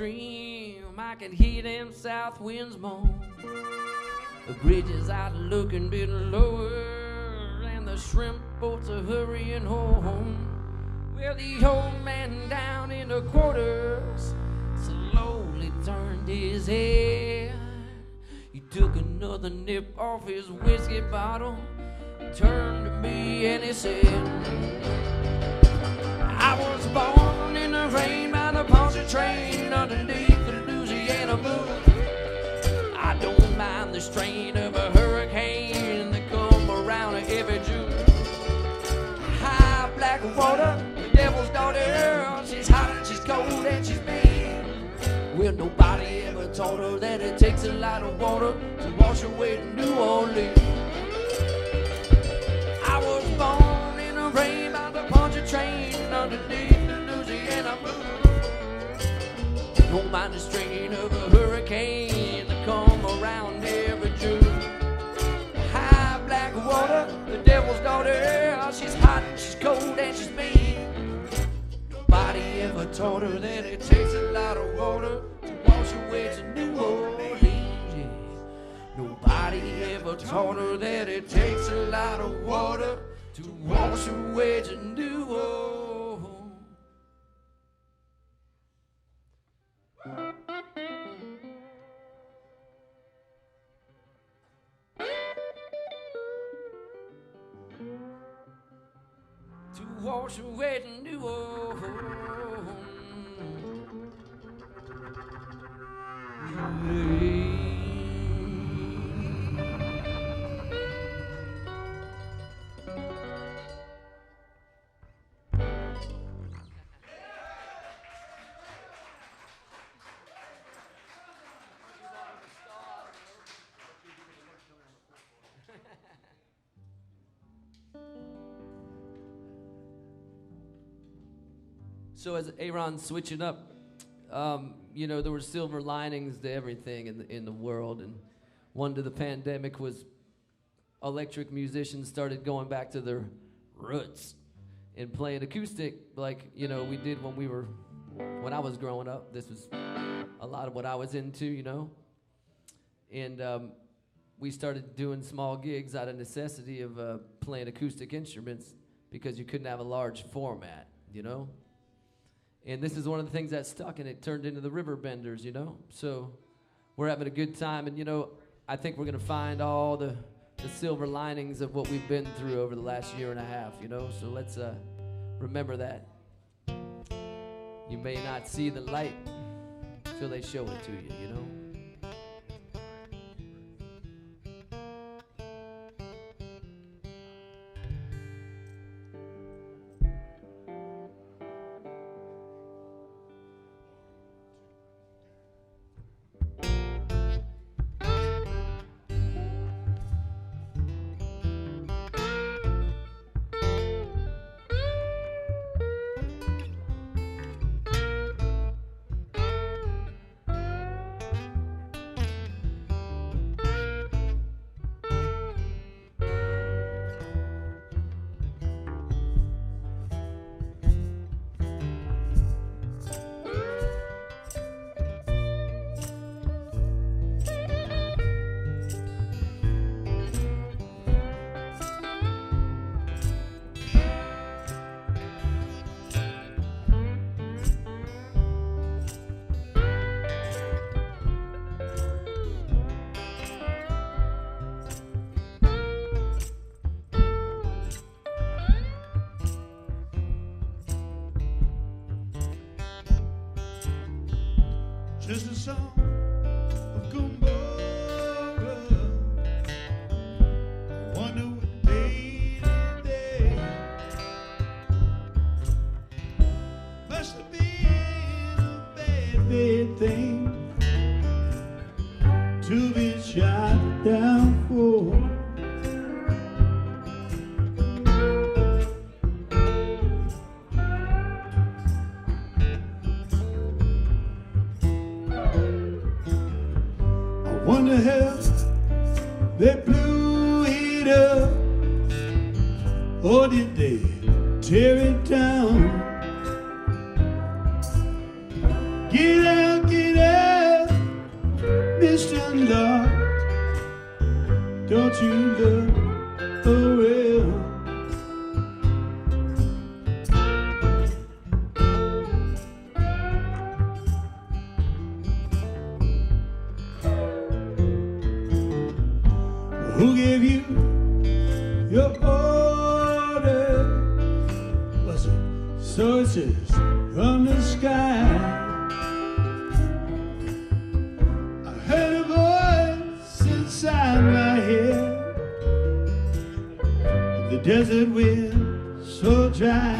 [SPEAKER 4] stream, I can hear them south winds moan. The bridges out looking a bit lower, and the shrimp boats are hurrying home. Well, the old man down in the quarters slowly turned his head. He took another nip off his whiskey bottle, turned to me and he said, I was born in the rain by the Ponce train underneath the Louisiana moon. I don't mind the strain of a hurricane that come around every June. High black water, the devil's daughter, she's hot and she's cold and she's mean. Well, nobody ever taught her that it takes a lot of water to wash away to New Orleans. I was born in the rain by the Ponce train underneath the Louisiana moon. Don't mind the strain of a hurricane that come around every June. High black water, the devil's daughter, she's hot and she's cold and she's mean. Nobody ever taught her that it takes a lot of water to wash away to New Orleans. Yeah. Nobody ever taught her that it takes a lot of water to wash away to New Orleans. To wash away to New Orleans. So as Aaron's switching up, you know, there were silver linings to everything in the world, and one to the pandemic was electric musicians started going back to their roots and playing acoustic like, you know, we did when I was growing up. This was a lot of what I was into, you know. And we started doing small gigs out of necessity of playing acoustic instruments because you couldn't have a large format, you know. And this is one of the things that stuck, and it turned into the Riverbenders, you know. So we're having a good time, and, you know, I think we're going to find all the silver linings of what we've been through over the last year and a half, you know. So let's remember that. You may not see the light till they show it to you, you know.
[SPEAKER 5] Just a song of Gomorrah. I wonder what day today. Must have been a bad thing to be shot down for. Wonder how they blew it up, or did they tear it down? Get out, Lord, don't you look around. Who gave you your order? Was it sources from the sky? I heard a voice inside my head. The desert wind so dry.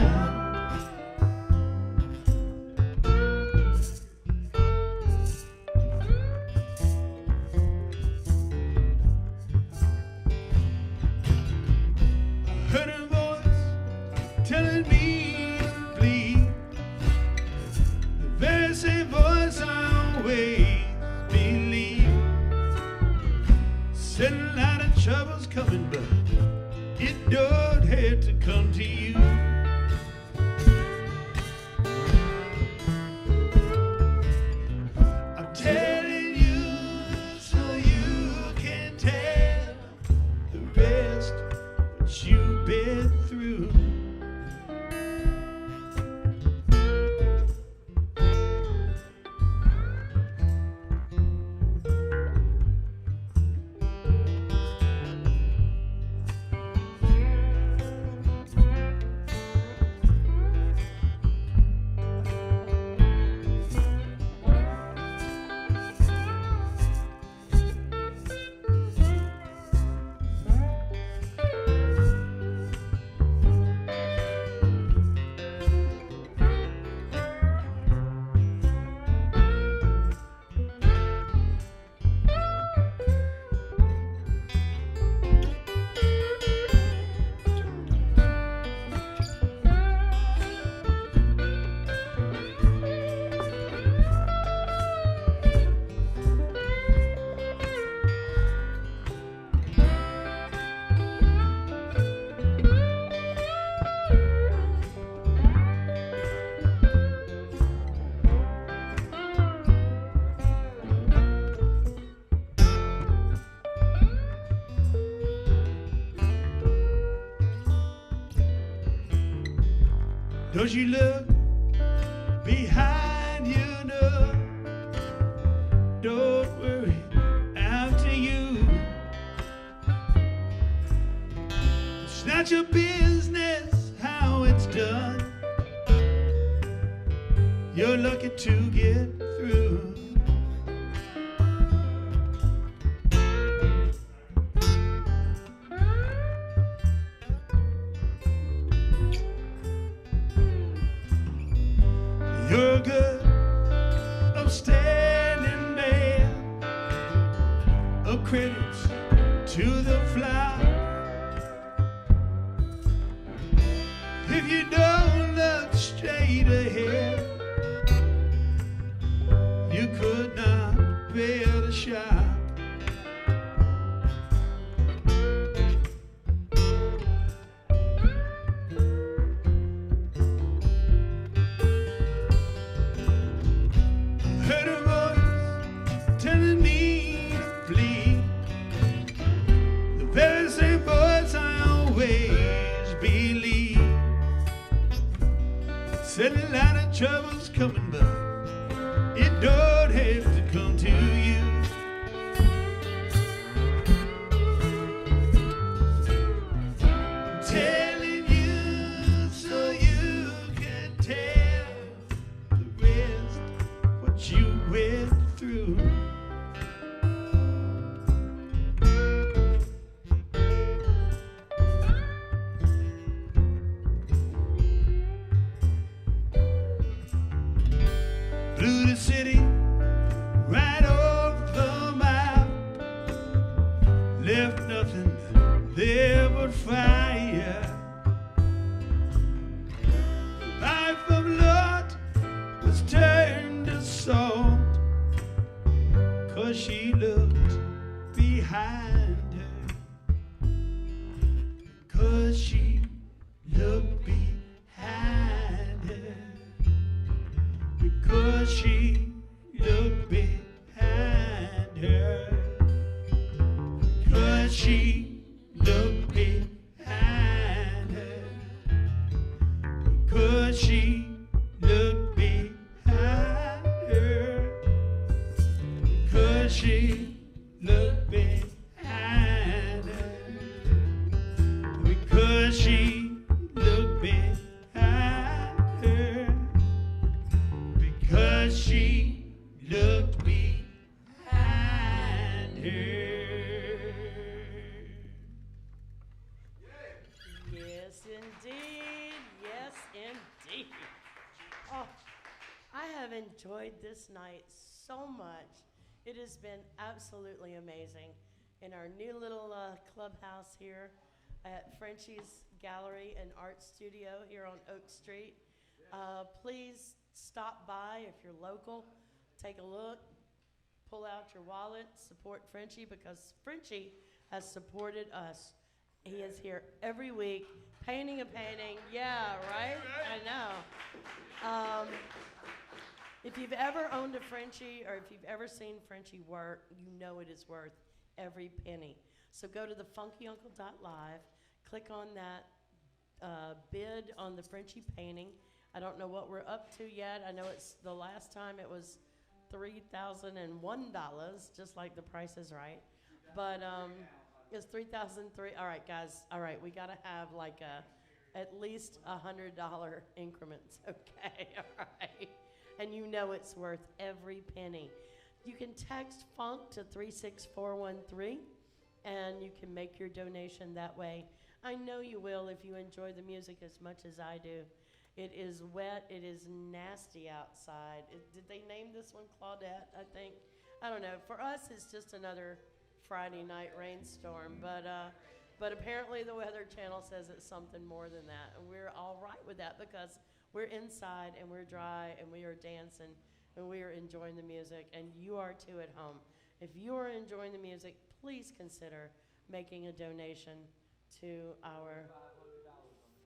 [SPEAKER 5] Don't you look behind you, no. Don't worry, after you. It's not your business how it's done. You're lucky to get through. You're a good, upstanding man, a credit to the flower. If you don't look straight ahead, you could not bear the shock. Said a lot of trouble's coming, but it don't have to come to you. I'm telling you so you can tell the rest what you went through. Blew the city right off the map, left nothing there but fire. The life of Lot was turned to salt, 'cause she looked behind her, 'cause she looked behind her. Because she looked behind her. because she looked behind her. Because she looked behind her. Because she looked behind her. Because she looked behind her. Because she looked behind her.
[SPEAKER 1] Yes, indeed. Yes, indeed. Oh, I have enjoyed this night so much. It has been absolutely amazing in our new little clubhouse here at Frenchy's Gallery and Art Studio here on Oak Street. Please stop by if you're local. Take a look. Pull out your wallet. Support Frenchy because Frenchy has supported us. He is here every week, painting a painting. Yeah, right? I know. If you've ever owned a Frenchy or if you've ever seen Frenchy work, you know it is worth every penny. So go to thefunkyuncle.live, click on that bid on the Frenchy painting. I don't know what we're up to yet. I know it's the last time it was $3,001, just like The Price is Right. But it's $3,003. All right, guys. All right, we got to have like at least $100 increments. Okay, all right. And you know it's worth every penny. You can text FUNK to 36413, and you can make your donation that way. I know you will if you enjoy the music as much as I do. It is wet. It is nasty outside. Did they name this one Claudette, I think? I don't know. For us, it's just another Friday night rainstorm. But apparently the Weather Channel says it's something more than that. And we're all right with that because we're inside and we're dry and we are dancing and we are enjoying the music. And you are too at home. If you are enjoying the music, please consider making a donation to our...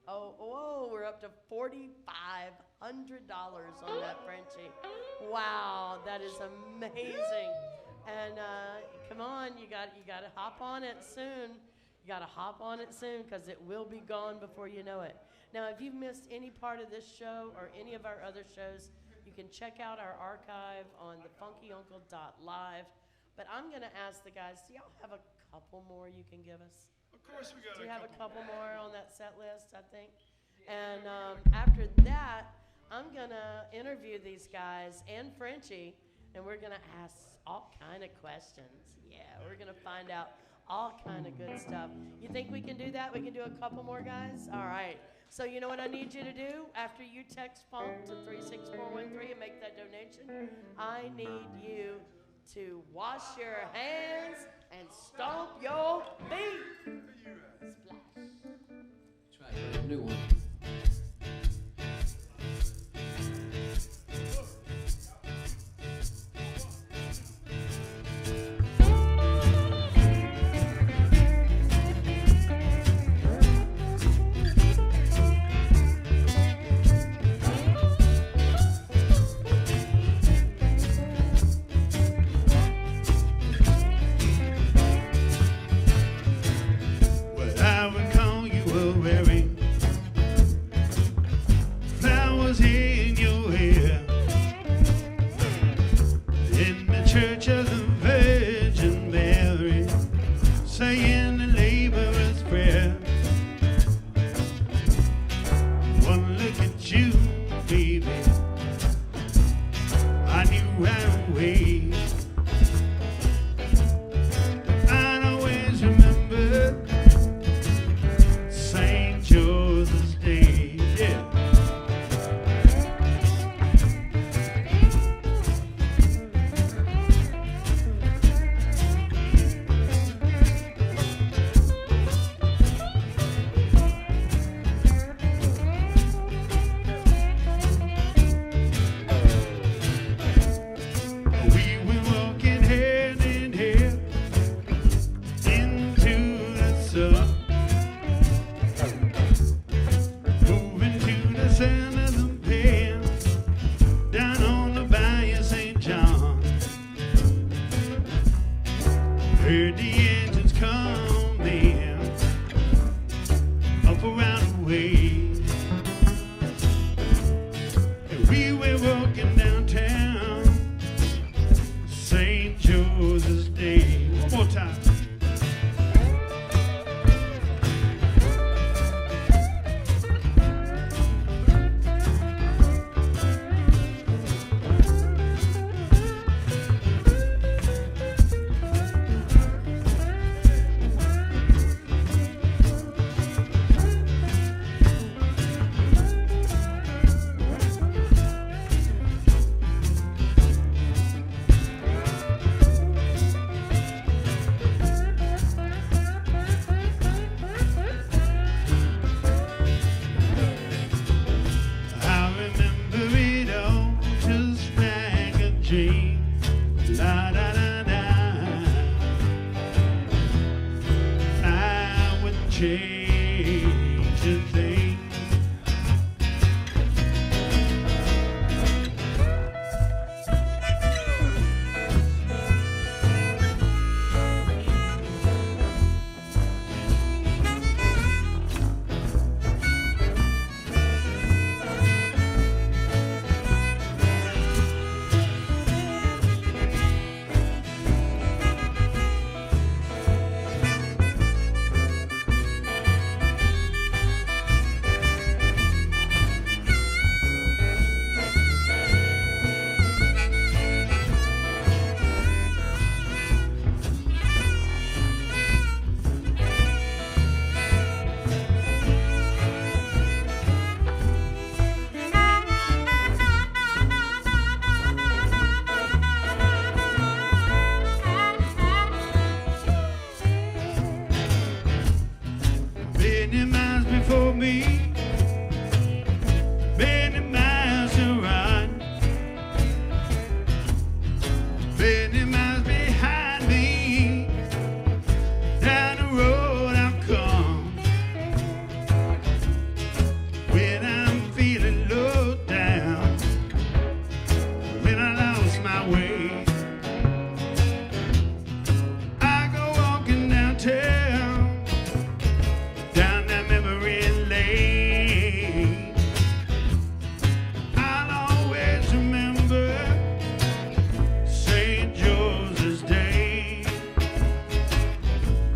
[SPEAKER 1] Oh, we're up to $4,500 on that Frenchy. Wow, that is amazing. And come on, you got to hop on it soon. You got to hop on it soon because it will be gone before you know it. Now, if you've missed any part of this show or any of our other shows, you can check out our archive on thefunkyuncle.live. But I'm going to ask the guys, do y'all have a couple more you can give us?
[SPEAKER 2] Of course we got
[SPEAKER 1] Do you
[SPEAKER 2] a
[SPEAKER 1] have a
[SPEAKER 2] couple.
[SPEAKER 1] couple more on that set list, I think? And after that, I'm going to interview these guys and Frenchy, and we're going to ask all kind of questions. Yeah, we're going to find out all kind of good stuff. You think we can do that? We can do a couple more, guys? All right. So you know what I need you to do? After you text FUNK to 36413 and make that donation, I need you to wash your hands and stomp your feet. Splash.
[SPEAKER 4] Try a new one.
[SPEAKER 5] Heard the engines come changing things. Many miles before me, many miles to run, many miles behind me, down the road I've come. When I'm feeling low down, when I lost my way, I go walking downtown, down that memory lane. I'll always remember St. Joseph's Day,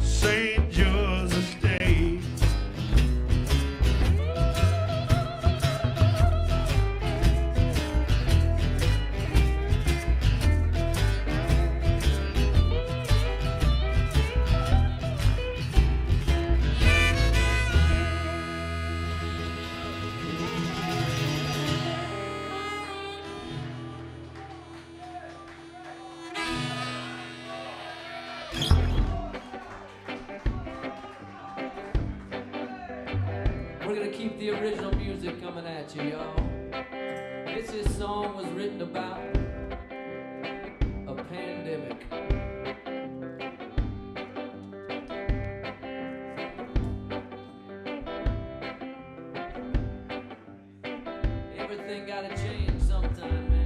[SPEAKER 5] St. Joseph's Day.
[SPEAKER 4] We're gonna keep the original music coming at you, y'all. This song was written about a pandemic. Everything gotta change sometime, man.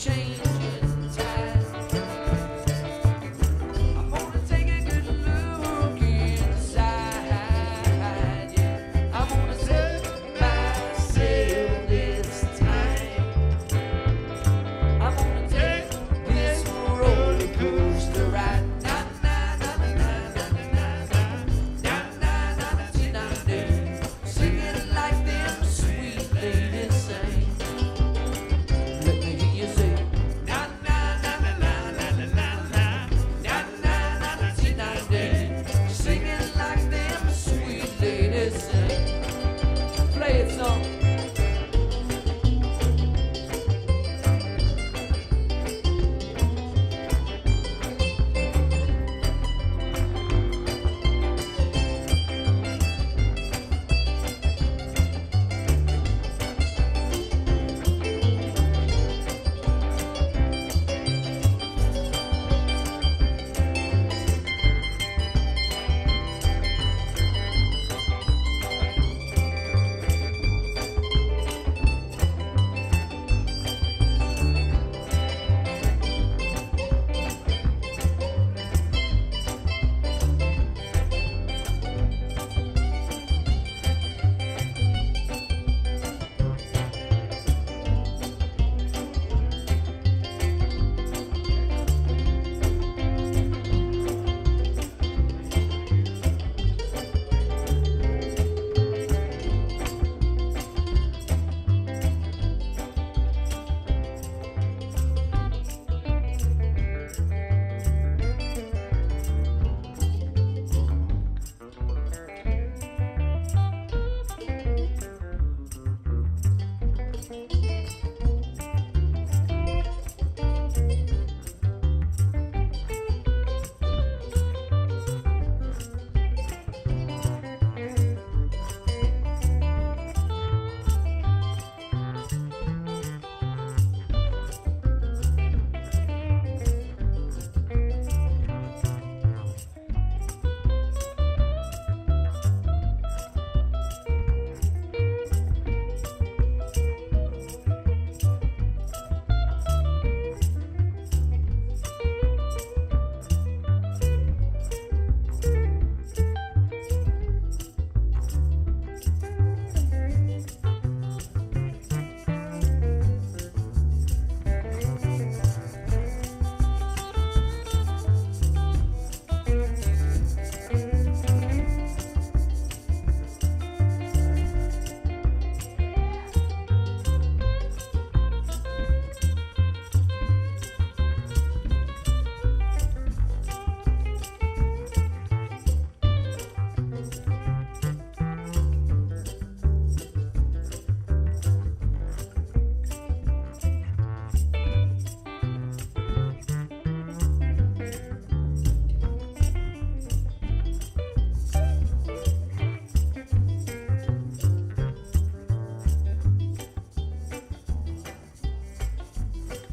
[SPEAKER 4] changing tide. I'm gonna take a good look inside. Yeah, I'm gonna set myself this time. I'm gonna take this roller coaster ride. Na na na na na na na na na na na na. Sing it like them sweet ladies sing. Let me hear you say na na na na na na na na na na na na na. Sing it like them sweet ladies sing. Play it some.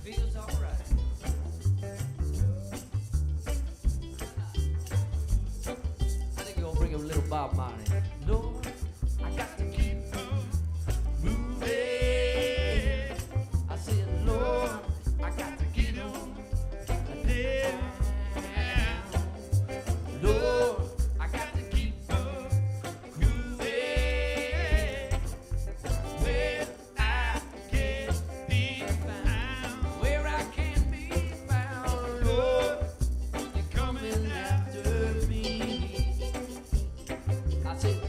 [SPEAKER 4] Feels alright. I think you're gonna bring a little Bob Marley. Lord, I got to keep moving. I said, Lord, I got to get on down. Lord, I got to keep moving. Where I can be found. Where I can be found. Lord, you're coming after me. I said,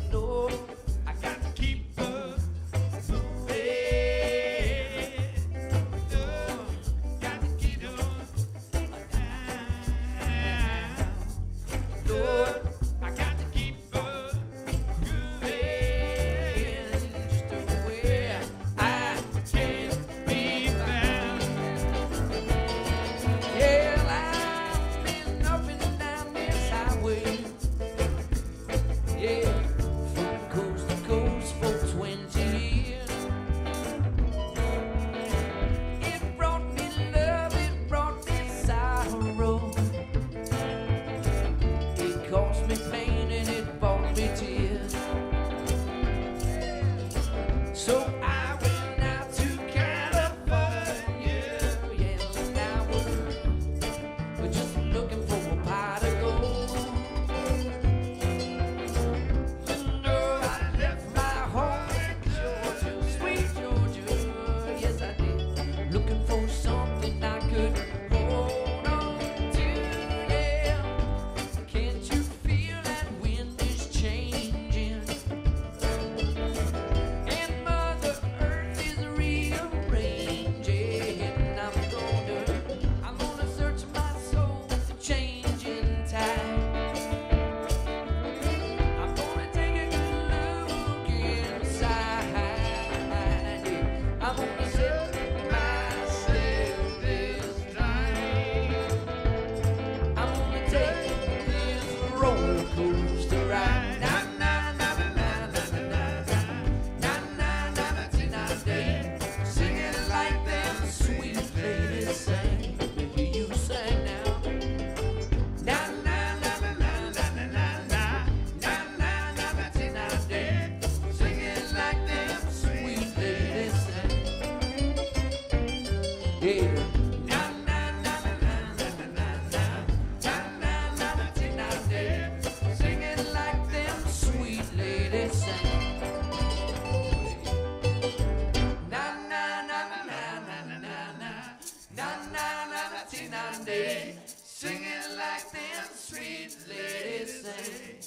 [SPEAKER 4] Day, singing like them sweet ladies sing.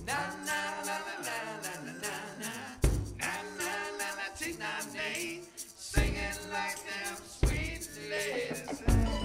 [SPEAKER 4] Na na na na na na na na na na na na Tina Day, singing like them sweet ladies sing.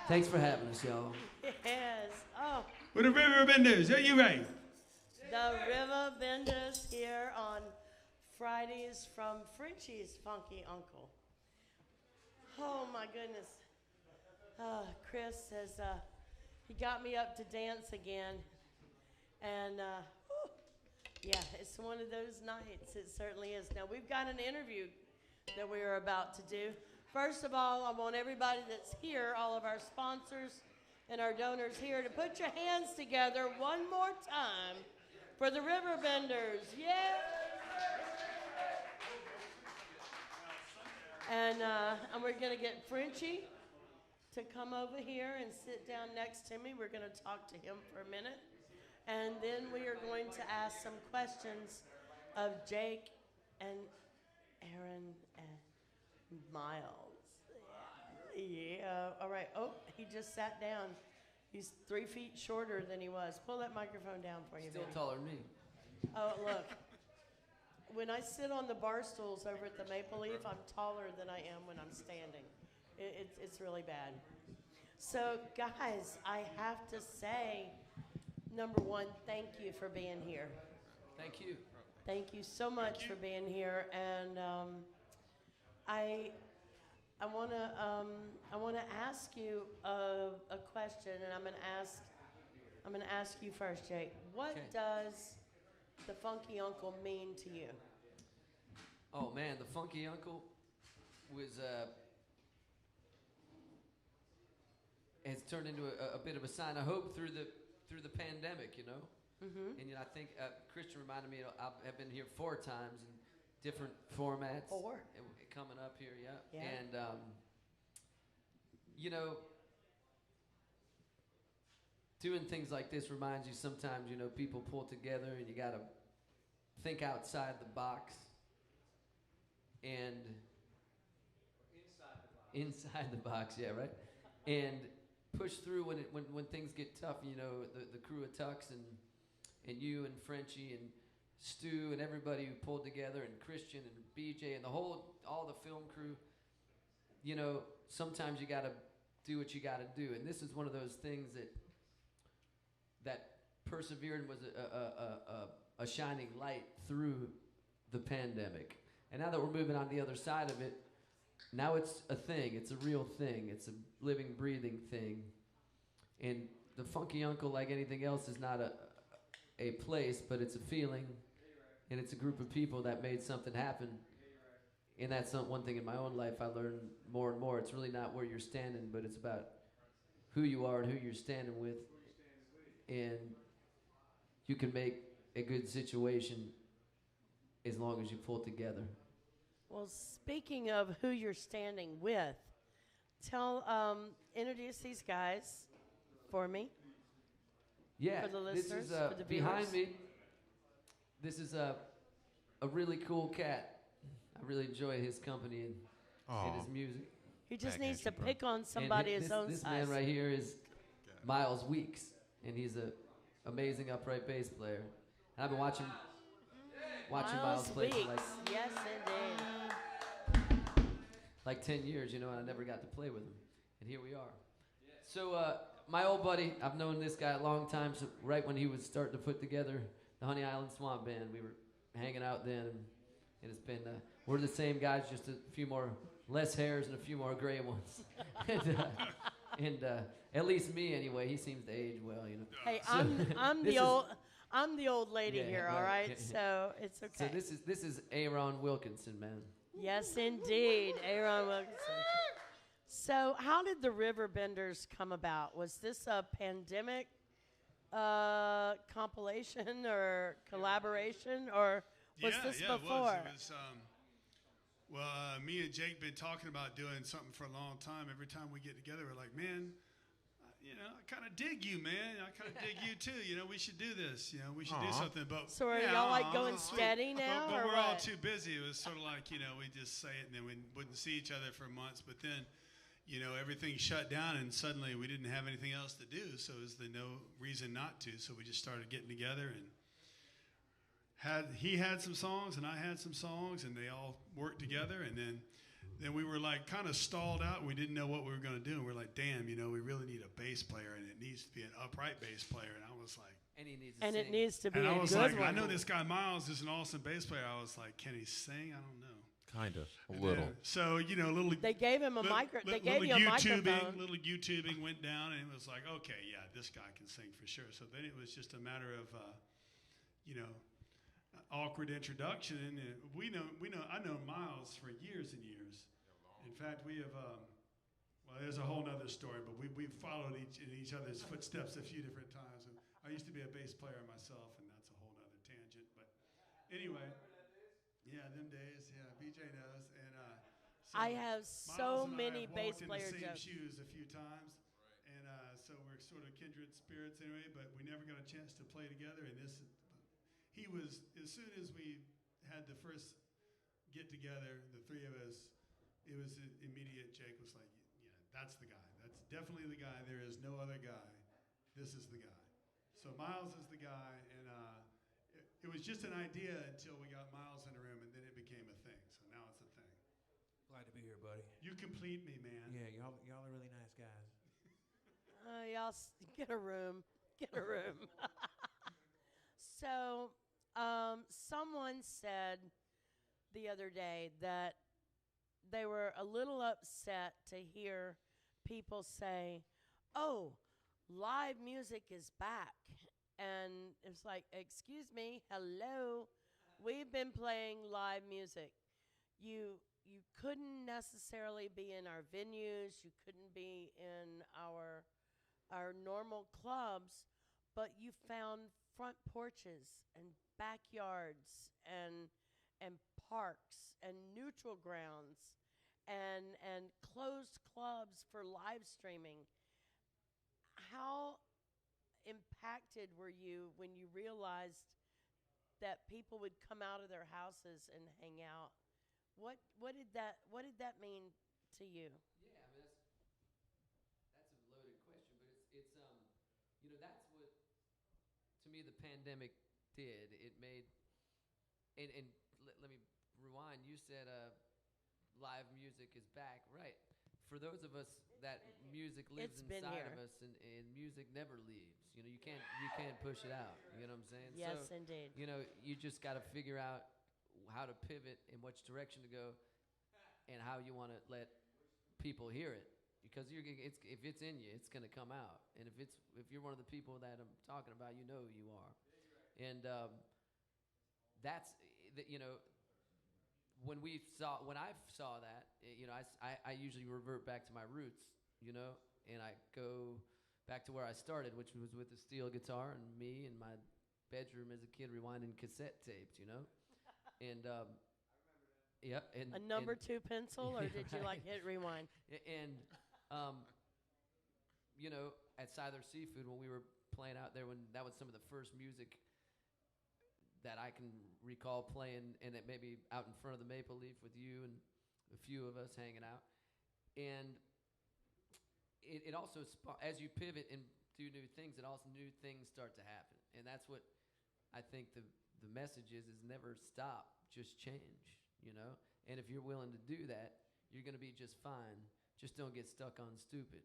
[SPEAKER 4] Thanks for having us, y'all.
[SPEAKER 1] Yes. Oh,
[SPEAKER 5] With the Riverbenders, are you ready?
[SPEAKER 1] the Riverbenders here on Fridays from Frenchy's Funky Uncle. Oh my goodness. Chris says he got me up to dance again. And yeah, it's one of those nights. It certainly is. Now we've got an interview that we are about to do. First of all, I want everybody that's here, all of our sponsors and our donors here, to put your hands together one more time for the Riverbenders. Yeah. And we're going to get Frenchy to come over here and sit down next to me. We're going to talk to him for a minute. And then we are going to ask some questions of Jake and Aaron and Miles. Yeah. All right. Oh, he just sat down. He's 3 feet shorter than he was. Pull that microphone down for you,
[SPEAKER 4] Still
[SPEAKER 1] baby.
[SPEAKER 4] taller than me.
[SPEAKER 1] Oh, look. When I sit on the bar stools over at the Maple Leaf, I'm taller than I am when I'm standing. It's really bad. So, guys, I have to say, number one, thank you for being here.
[SPEAKER 4] Thank you.
[SPEAKER 1] Thank you so much for being here, and I want to ask you a question, and I'm gonna ask you first, Jake. What
[SPEAKER 4] Okay.
[SPEAKER 1] does the Funky Uncle mean to you?
[SPEAKER 4] Oh man, the Funky Uncle was has turned into a bit of a sign of hope through the pandemic, you know.
[SPEAKER 1] Mm-hmm.
[SPEAKER 4] And I think Christian reminded me, I've been here 4 times in different formats.
[SPEAKER 1] 4.
[SPEAKER 4] Coming up here, yeah.
[SPEAKER 1] Yeah.
[SPEAKER 4] And, you know, doing things like this reminds you sometimes, you know, people pull together and you got to think outside the box. And inside the box, yeah, right? And push through when things get tough, you know, the crew of Tux and you and Frenchy and Stu and everybody who pulled together, and Christian and BJ and all the film crew, you know, sometimes you got to do what you got to do. And this is one of those things that persevered, was a shining light through the pandemic. And now that we're moving on the other side of it, now it's a thing. It's a real thing. It's a living, breathing thing. And the Funky Uncle, like anything else, is not a place, but it's a feeling. And it's a group of people that made something happen. And that's one thing in my own life I learned more and more. It's really not where you're standing, but it's about who you are and who you're standing with. And you can make a good situation as long as you pull together.
[SPEAKER 1] Well, speaking of who you're standing with, introduce these guys for me.
[SPEAKER 4] Yeah,
[SPEAKER 1] For the
[SPEAKER 4] this
[SPEAKER 1] listeners,
[SPEAKER 4] is
[SPEAKER 1] for the
[SPEAKER 4] behind
[SPEAKER 1] viewers.
[SPEAKER 4] me. This is a really cool cat. I really enjoy his company and his music.
[SPEAKER 1] He just
[SPEAKER 2] Back
[SPEAKER 1] needs
[SPEAKER 2] at
[SPEAKER 1] to
[SPEAKER 2] you, bro.
[SPEAKER 1] pick on
[SPEAKER 4] And
[SPEAKER 1] somebody his own
[SPEAKER 4] this
[SPEAKER 1] size.
[SPEAKER 4] man right here is Miles Weeks, and he's a amazing upright bass player. And I've been watching Miles play for
[SPEAKER 1] Weeks. Yes, indeed.
[SPEAKER 4] like 10 years, you know, and I never got to play with him. And here we are. So my old buddy, I've known this guy a long time. So right when he was starting to put together the Honey Island Swamp Band, we were hanging out then, and it's been we're the same guys, just a few more less hairs and a few more gray ones. and at least me anyway. He seems to age well, you know.
[SPEAKER 1] Hey,
[SPEAKER 4] So
[SPEAKER 1] I'm the old lady
[SPEAKER 4] Yeah,
[SPEAKER 1] here, all
[SPEAKER 4] right.
[SPEAKER 1] right? So it's okay.
[SPEAKER 4] So this is Aaron Wilkinson, man.
[SPEAKER 1] Yes, indeed, Aaron Wilkinson. So how did the Riverbenders come about? Was this a pandemic compilation or collaboration, or was this before?
[SPEAKER 7] It was. Well, me and Jake been talking about doing something for a long time. Every time we get together, we're like, man, I kind of dig you, man. I kind of dig you too. We should do this. We should do something. But
[SPEAKER 1] So are y'all like going steady now,
[SPEAKER 7] but
[SPEAKER 1] or
[SPEAKER 7] we're all
[SPEAKER 1] what?
[SPEAKER 7] too busy. It was sort of like, we just say it and then we wouldn't see each other for months. But then, everything shut down and suddenly we didn't have anything else to do. So it was no reason not to. So we just started getting together and he had some songs and I had some songs and they all worked together. And then we were like kind of stalled out and we didn't know what we were going to do. And we're like, damn, we really need a bass player and it needs to be an upright bass player. And I was like,
[SPEAKER 4] And he needs to
[SPEAKER 1] And
[SPEAKER 4] sing.
[SPEAKER 1] it needs to be
[SPEAKER 7] and I
[SPEAKER 1] a
[SPEAKER 7] was
[SPEAKER 1] good
[SPEAKER 7] like,
[SPEAKER 1] one.
[SPEAKER 7] I know this guy Miles is an awesome bass player. I was like, can he sing? I don't know.
[SPEAKER 6] Kind of. A
[SPEAKER 7] And
[SPEAKER 6] little.
[SPEAKER 7] then- so, little.
[SPEAKER 1] They gave him a They gave you a microphone.
[SPEAKER 7] Little YouTubing went down, and it was like, okay, yeah, this guy can sing for sure. So then it was just a matter of, awkward introduction. And I know Miles for years and years. In fact, we have. Well, there's a whole other story, but we've followed each other's footsteps a few different times. And I used to be a bass player myself, and that's a whole other tangent. But anyway. Yeah, them days. Yeah, BJ knows. And so
[SPEAKER 1] I have so
[SPEAKER 7] Miles and I
[SPEAKER 1] many
[SPEAKER 7] have
[SPEAKER 1] bass
[SPEAKER 7] walked in
[SPEAKER 1] player
[SPEAKER 7] the same
[SPEAKER 1] jokes.
[SPEAKER 7] shoes a few times, and so we're sort of kindred spirits anyway. But we never got a chance to play together. And he was as soon as we had the first get together, the three of us. It was immediate. Jake was like, "Yeah, that's the guy. That's definitely the guy. There is no other guy. This is the guy." So Miles is the guy, and. It was just an idea until we got Miles in the room, and then it became a thing. So now it's a thing.
[SPEAKER 8] Glad to be here, buddy.
[SPEAKER 7] You complete me, man.
[SPEAKER 8] Yeah, y'all are really nice guys.
[SPEAKER 1] Y'all get a room. Get a room. So, someone said the other day that they were a little upset to hear people say, "Oh, live music is back." And it's like, excuse me, hello, we've been playing live music. You couldn't necessarily be in our venues, you couldn't be in our normal clubs, but you found front porches and backyards and parks and neutral grounds and closed clubs for live streaming. How impacted were you when you realized that people would come out of their houses and hang out? What did that mean to you?
[SPEAKER 4] Yeah, I mean that's a loaded question, but it's that's what to me the pandemic did. It made and let me rewind. You said live music is back, right? For those of us that music lives inside of us, and music never leaves. You can't push it out. You know what I'm saying?
[SPEAKER 1] Yes,
[SPEAKER 4] so,
[SPEAKER 1] indeed.
[SPEAKER 4] You just got to figure out how to pivot and which direction to go, and how you want to let people hear it. Because if it's in you, it's gonna come out. And if you're one of the people that I'm talking about, you know who you are. And that's when I saw that, I usually revert back to my roots, and I go back to where I started, which was with the steel guitar and me in my bedroom as a kid rewinding cassette tapes, and yeah, and
[SPEAKER 1] a number 2 pencil, or did you like hit rewind?
[SPEAKER 4] And at Siler Seafood when we were playing out there, when that was some of the first music that I can recall playing, and it maybe out in front of the Maple Leaf with you and a few of us hanging out. And it also, as you pivot and do new things, new things start to happen. And that's what I think the message is never stop, just change, And if you're willing to do that, you're going to be just fine. Just don't get stuck on stupid,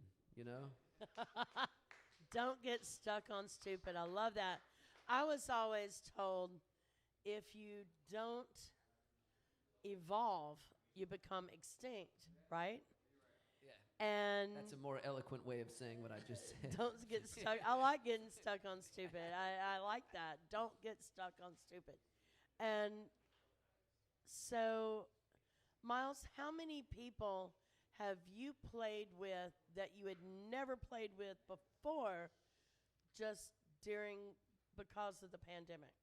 [SPEAKER 1] Don't get stuck on stupid. I love that. I was always told if you don't evolve, you become extinct, right?
[SPEAKER 4] Yeah.
[SPEAKER 1] And
[SPEAKER 4] That's a more eloquent way of saying what I just said.
[SPEAKER 1] don't get stuck. I like getting stuck on stupid. I like that. Don't get stuck on stupid. And so, Miles, how many people have you played with that you had never played with before just because of the pandemic?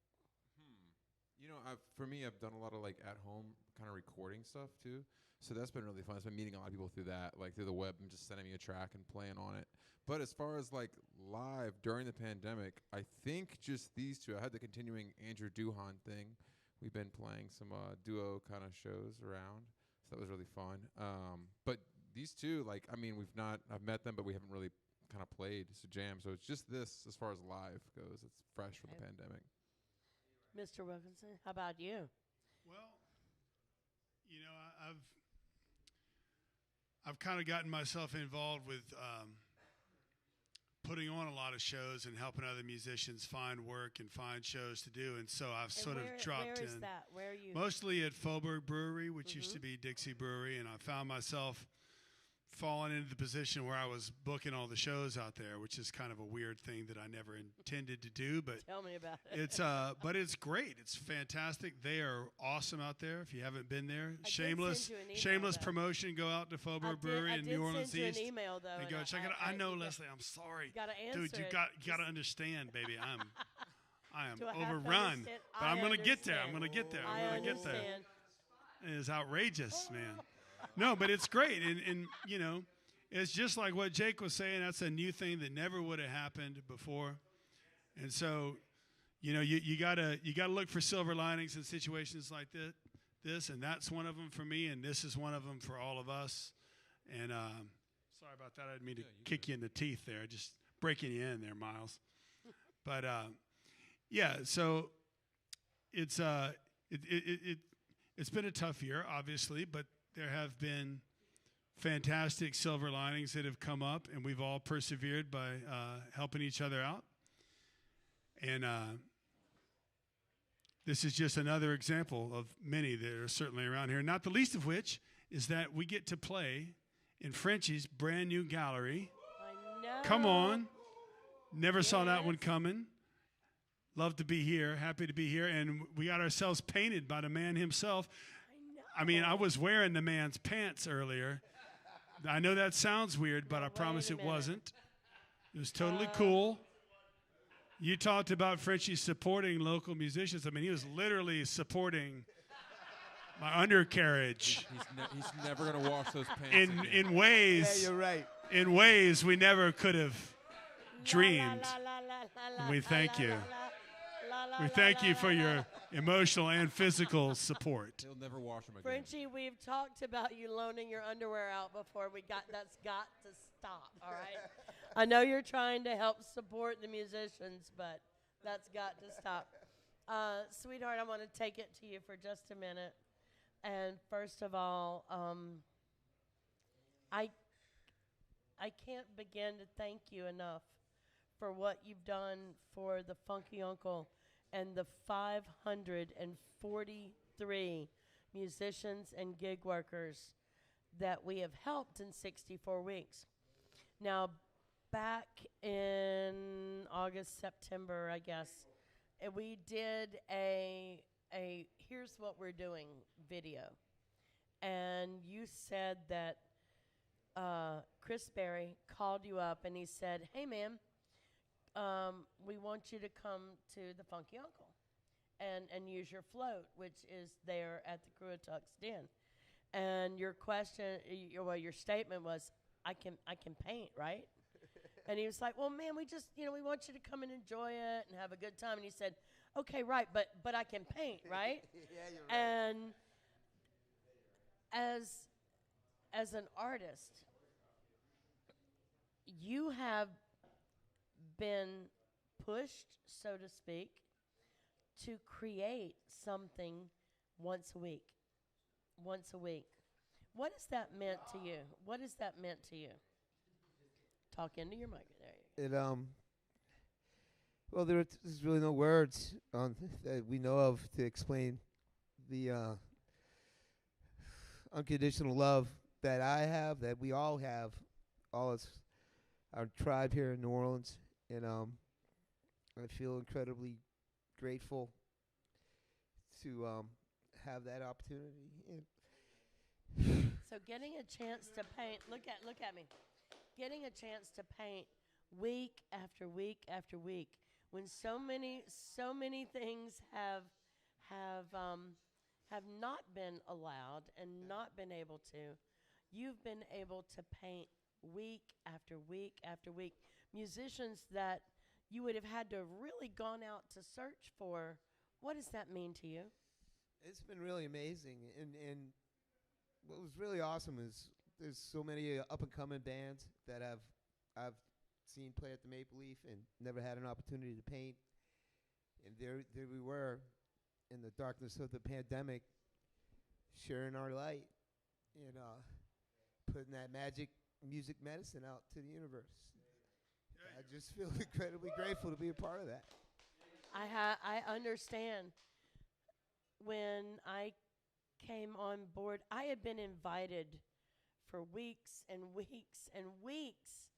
[SPEAKER 6] You know, for me, I've done a lot of like at home kind of recording stuff too. So that's been really fun. I've been meeting a lot of people through that, like through the web and just sending me a track and playing on it. But as far as like live during the pandemic, I think just these two. I had the continuing Andrew Duhan thing. We've been playing some duo kind of shows around. So that was really fun. But these two, like, I mean, I've met them, but we haven't really kind of played to jam. So it's just this as far as live goes. It's fresh from the pandemic.
[SPEAKER 1] Mr. Wilkinson, how about you?
[SPEAKER 7] Well, you know, I've kind of gotten myself involved with putting on a lot of shows and helping other musicians find work and find shows to do. And so I've sort of dropped in.
[SPEAKER 1] Where is that? Where are you?
[SPEAKER 7] Mostly at Faubourg Brewery, which used to be Dixie Brewery. And I found myself falling into the position where I was booking all the shows out there, which is kind of a weird thing that I never intended to do. But
[SPEAKER 1] tell me about it.
[SPEAKER 7] But it's great. It's fantastic. They are awesome out there. If you haven't been there, shameless promotion. Go out to Faubourg Brewery in New Orleans East.
[SPEAKER 1] I did send you an email though,
[SPEAKER 7] and go check it out. I know, Leslie. I'm sorry, dude. You got to understand, baby. I am overrun. But I'm gonna get there. I'm gonna get there. It is outrageous, man. No, but it's great, and you know, it's just like what Jake was saying. That's a new thing that never would have happened before, and so, you know, you gotta look for silver linings in situations like this, and that's one of them for me, and this is one of them for all of us. And sorry about that. I didn't mean to kick you in the teeth there, just breaking you in there, Miles. But yeah, so it's been a tough year, obviously, but there have been fantastic silver linings that have come up, and we've all persevered by helping each other out. And this is just another example of many that are certainly around here, not the least of which is that we get to play in Frenchy's brand new gallery.
[SPEAKER 1] I know.
[SPEAKER 7] Come on. Never saw that one coming. Love to be here. Happy to be here. And we got ourselves painted by the man himself. I mean, I was wearing the man's pants earlier. I know that sounds weird, but I promise it wasn't. It was totally cool. You talked about Frenchy supporting local musicians. I mean, he was literally supporting my undercarriage.
[SPEAKER 6] He's never going to wash those pants
[SPEAKER 7] in ways.
[SPEAKER 2] Yeah, you're right.
[SPEAKER 7] In ways we never could have dreamed. We thank you. We thank you for your emotional and physical support.
[SPEAKER 6] He'll never wash them again.
[SPEAKER 1] Frenchy, we've talked about you loaning your underwear out before. That's got to stop, all right? I know you're trying to help support the musicians, but that's got to stop. Sweetheart, I want to take it to you for just a minute. And first of all, I can't begin to thank you enough for what you've done for the Funky Uncle and the 543 musicians and gig workers that we have helped in 64 weeks. Now, back in August, September, I guess, we did a Here's What We're Doing video. And you said that Chris Berry called you up and he said, hey, ma'am, we want you to come to the Funky Uncle and use your float, which is there at the Cruituck's Den. And your question, your statement was, I can paint, right? And he was like, well, man, we want you to come and enjoy it and have a good time. And he said, okay, right, but I can paint, right?
[SPEAKER 2] Yeah, you're right.
[SPEAKER 1] And as an artist, you have been pushed, so to speak, to create something once a week. What has that meant to you? What has that meant to you? Talk into your mic. There you go.
[SPEAKER 2] Well, there's really no words that we know of to explain the
[SPEAKER 9] unconditional love that I have, that we all have, all us, our tribe here in New Orleans, and I feel incredibly grateful to have that opportunity.
[SPEAKER 1] So getting a chance to paint, look at me. Getting a chance to paint week after week after week, when so many things have not been allowed and not been able to, you've been able to paint week after week after week. Musicians that you would have had to have really gone out to search for. What does that mean to you?
[SPEAKER 9] It's been really amazing, and what was really awesome is there's so many up-and-coming bands that I've seen play at the Maple Leaf and never had an opportunity to paint. And there we were in the darkness of the pandemic, sharing our light and putting that magic music medicine out to the universe. I just feel incredibly grateful to be a part of that.
[SPEAKER 1] I understand. When I came on board, I had been invited for weeks and weeks and weeks.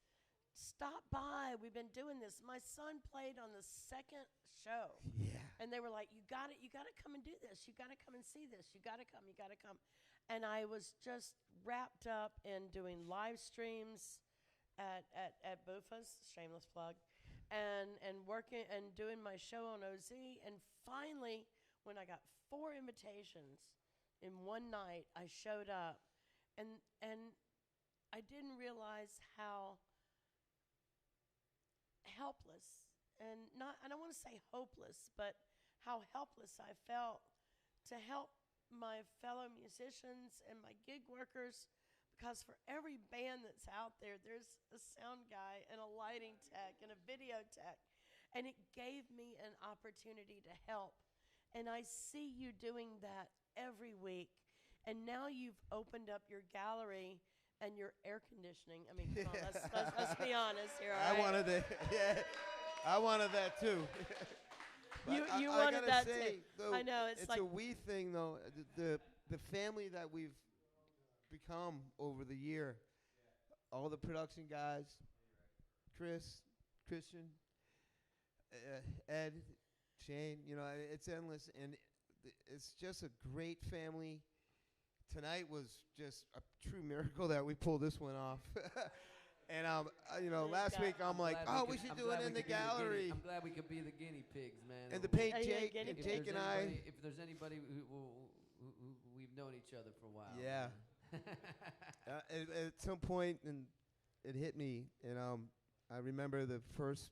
[SPEAKER 1] Stop by. We've been doing this. My son played on the second show.
[SPEAKER 9] Yeah.
[SPEAKER 1] And they were like, you got to come and do this. You got to come and see this. You got to come. And I was just wrapped up in doing live streams at Bufa's, shameless plug, and working and doing my show on OZ. And finally, when I got 4 invitations in one night, I showed up, and I didn't realize how helpless, and I don't want to say hopeless, but how helpless I felt to help my fellow musicians and my gig workers, because for every band that's out there, there's a sound guy and a lighting tech and a video tech, and it gave me an opportunity to help. And I see you doing that every week. And now you've opened up your gallery and your air conditioning. I mean, come on, let's be honest here. All right?
[SPEAKER 9] I wanted that. Yeah, I wanted that too.
[SPEAKER 1] You
[SPEAKER 9] I
[SPEAKER 1] wanted
[SPEAKER 9] gotta
[SPEAKER 1] that
[SPEAKER 9] say,
[SPEAKER 1] too.
[SPEAKER 9] though,
[SPEAKER 1] I know it's like
[SPEAKER 9] a we thing though. The family that we've become over the year, all the production guys, Christian, Ed, Shane, it's endless, and it's just a great family. Tonight was just a true miracle that we pulled this one off. And last week I'm like, we should do it in the gallery.
[SPEAKER 4] I'm glad we could be the guinea pigs, man.
[SPEAKER 9] And to paint Jake,
[SPEAKER 1] guinea
[SPEAKER 9] and
[SPEAKER 1] pigs.
[SPEAKER 9] Jake and I.
[SPEAKER 4] If there's anybody who we've known each other for a while.
[SPEAKER 9] Yeah. At some point, and it hit me, and I remember the first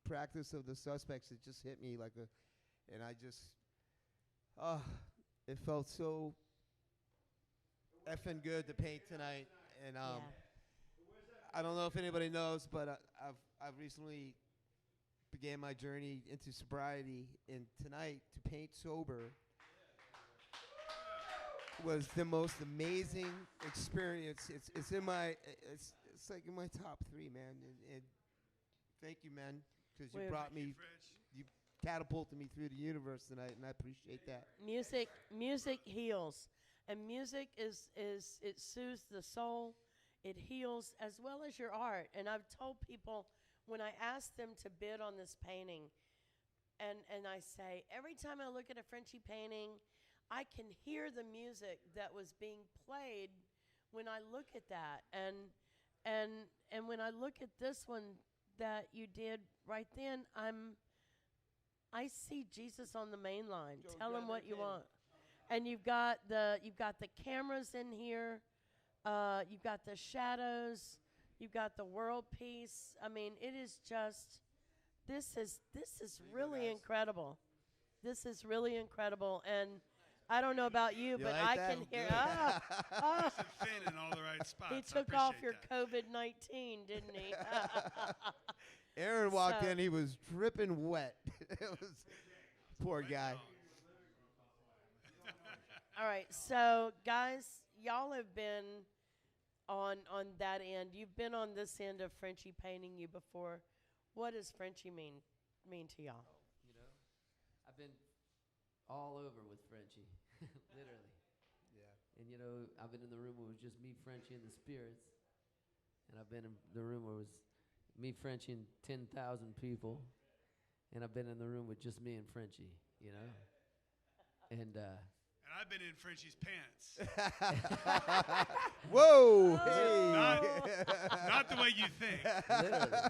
[SPEAKER 9] practice of the Suspects. It just hit me and I just, it felt so effing good to paint tonight. And I don't know if anybody knows, but I've recently began my journey into sobriety, and tonight to paint sober was the most amazing experience. It's like in my top 3, man. And thank you, man, because you brought me, you catapulted me through the universe tonight, and I appreciate that.
[SPEAKER 1] Music heals, and music it soothes the soul, it heals as well as your art. And I've told people when I ask them to bid on this painting, and I say every time I look at a Frenchy painting, I can hear the music that was being played when I look at that, and when I look at this one that you did right then, I see Jesus on the main line. Tell him what you want, and you've got the cameras in here, you've got the shadows, you've got the world piece. I mean, it is just this is really incredible. This is really incredible, and I don't know about you, but
[SPEAKER 9] like
[SPEAKER 1] I
[SPEAKER 9] that?
[SPEAKER 1] can hear.
[SPEAKER 7] It's a fin in all the right spots.
[SPEAKER 1] He
[SPEAKER 7] I
[SPEAKER 1] took off your
[SPEAKER 7] appreciate
[SPEAKER 1] COVID-19, didn't he?
[SPEAKER 9] Aaron walked
[SPEAKER 1] So-
[SPEAKER 9] in, he was dripping wet. It was poor guy.
[SPEAKER 1] All right, so guys, y'all have been on that end. You've been on this end of Frenchy painting you before. What does Frenchy mean to y'all?
[SPEAKER 4] I've been all over with Frenchy, literally.
[SPEAKER 9] Yeah.
[SPEAKER 4] And, you know, I've been in the room where it was just me, Frenchy, and the Spirits. And I've been in the room where it was me, Frenchy, and 10,000 people. And I've been in the room with just me and Frenchy, you know? And
[SPEAKER 7] I've been in Frenchy's pants.
[SPEAKER 9] Whoa! Hey.
[SPEAKER 7] Not the way you think.
[SPEAKER 4] literally.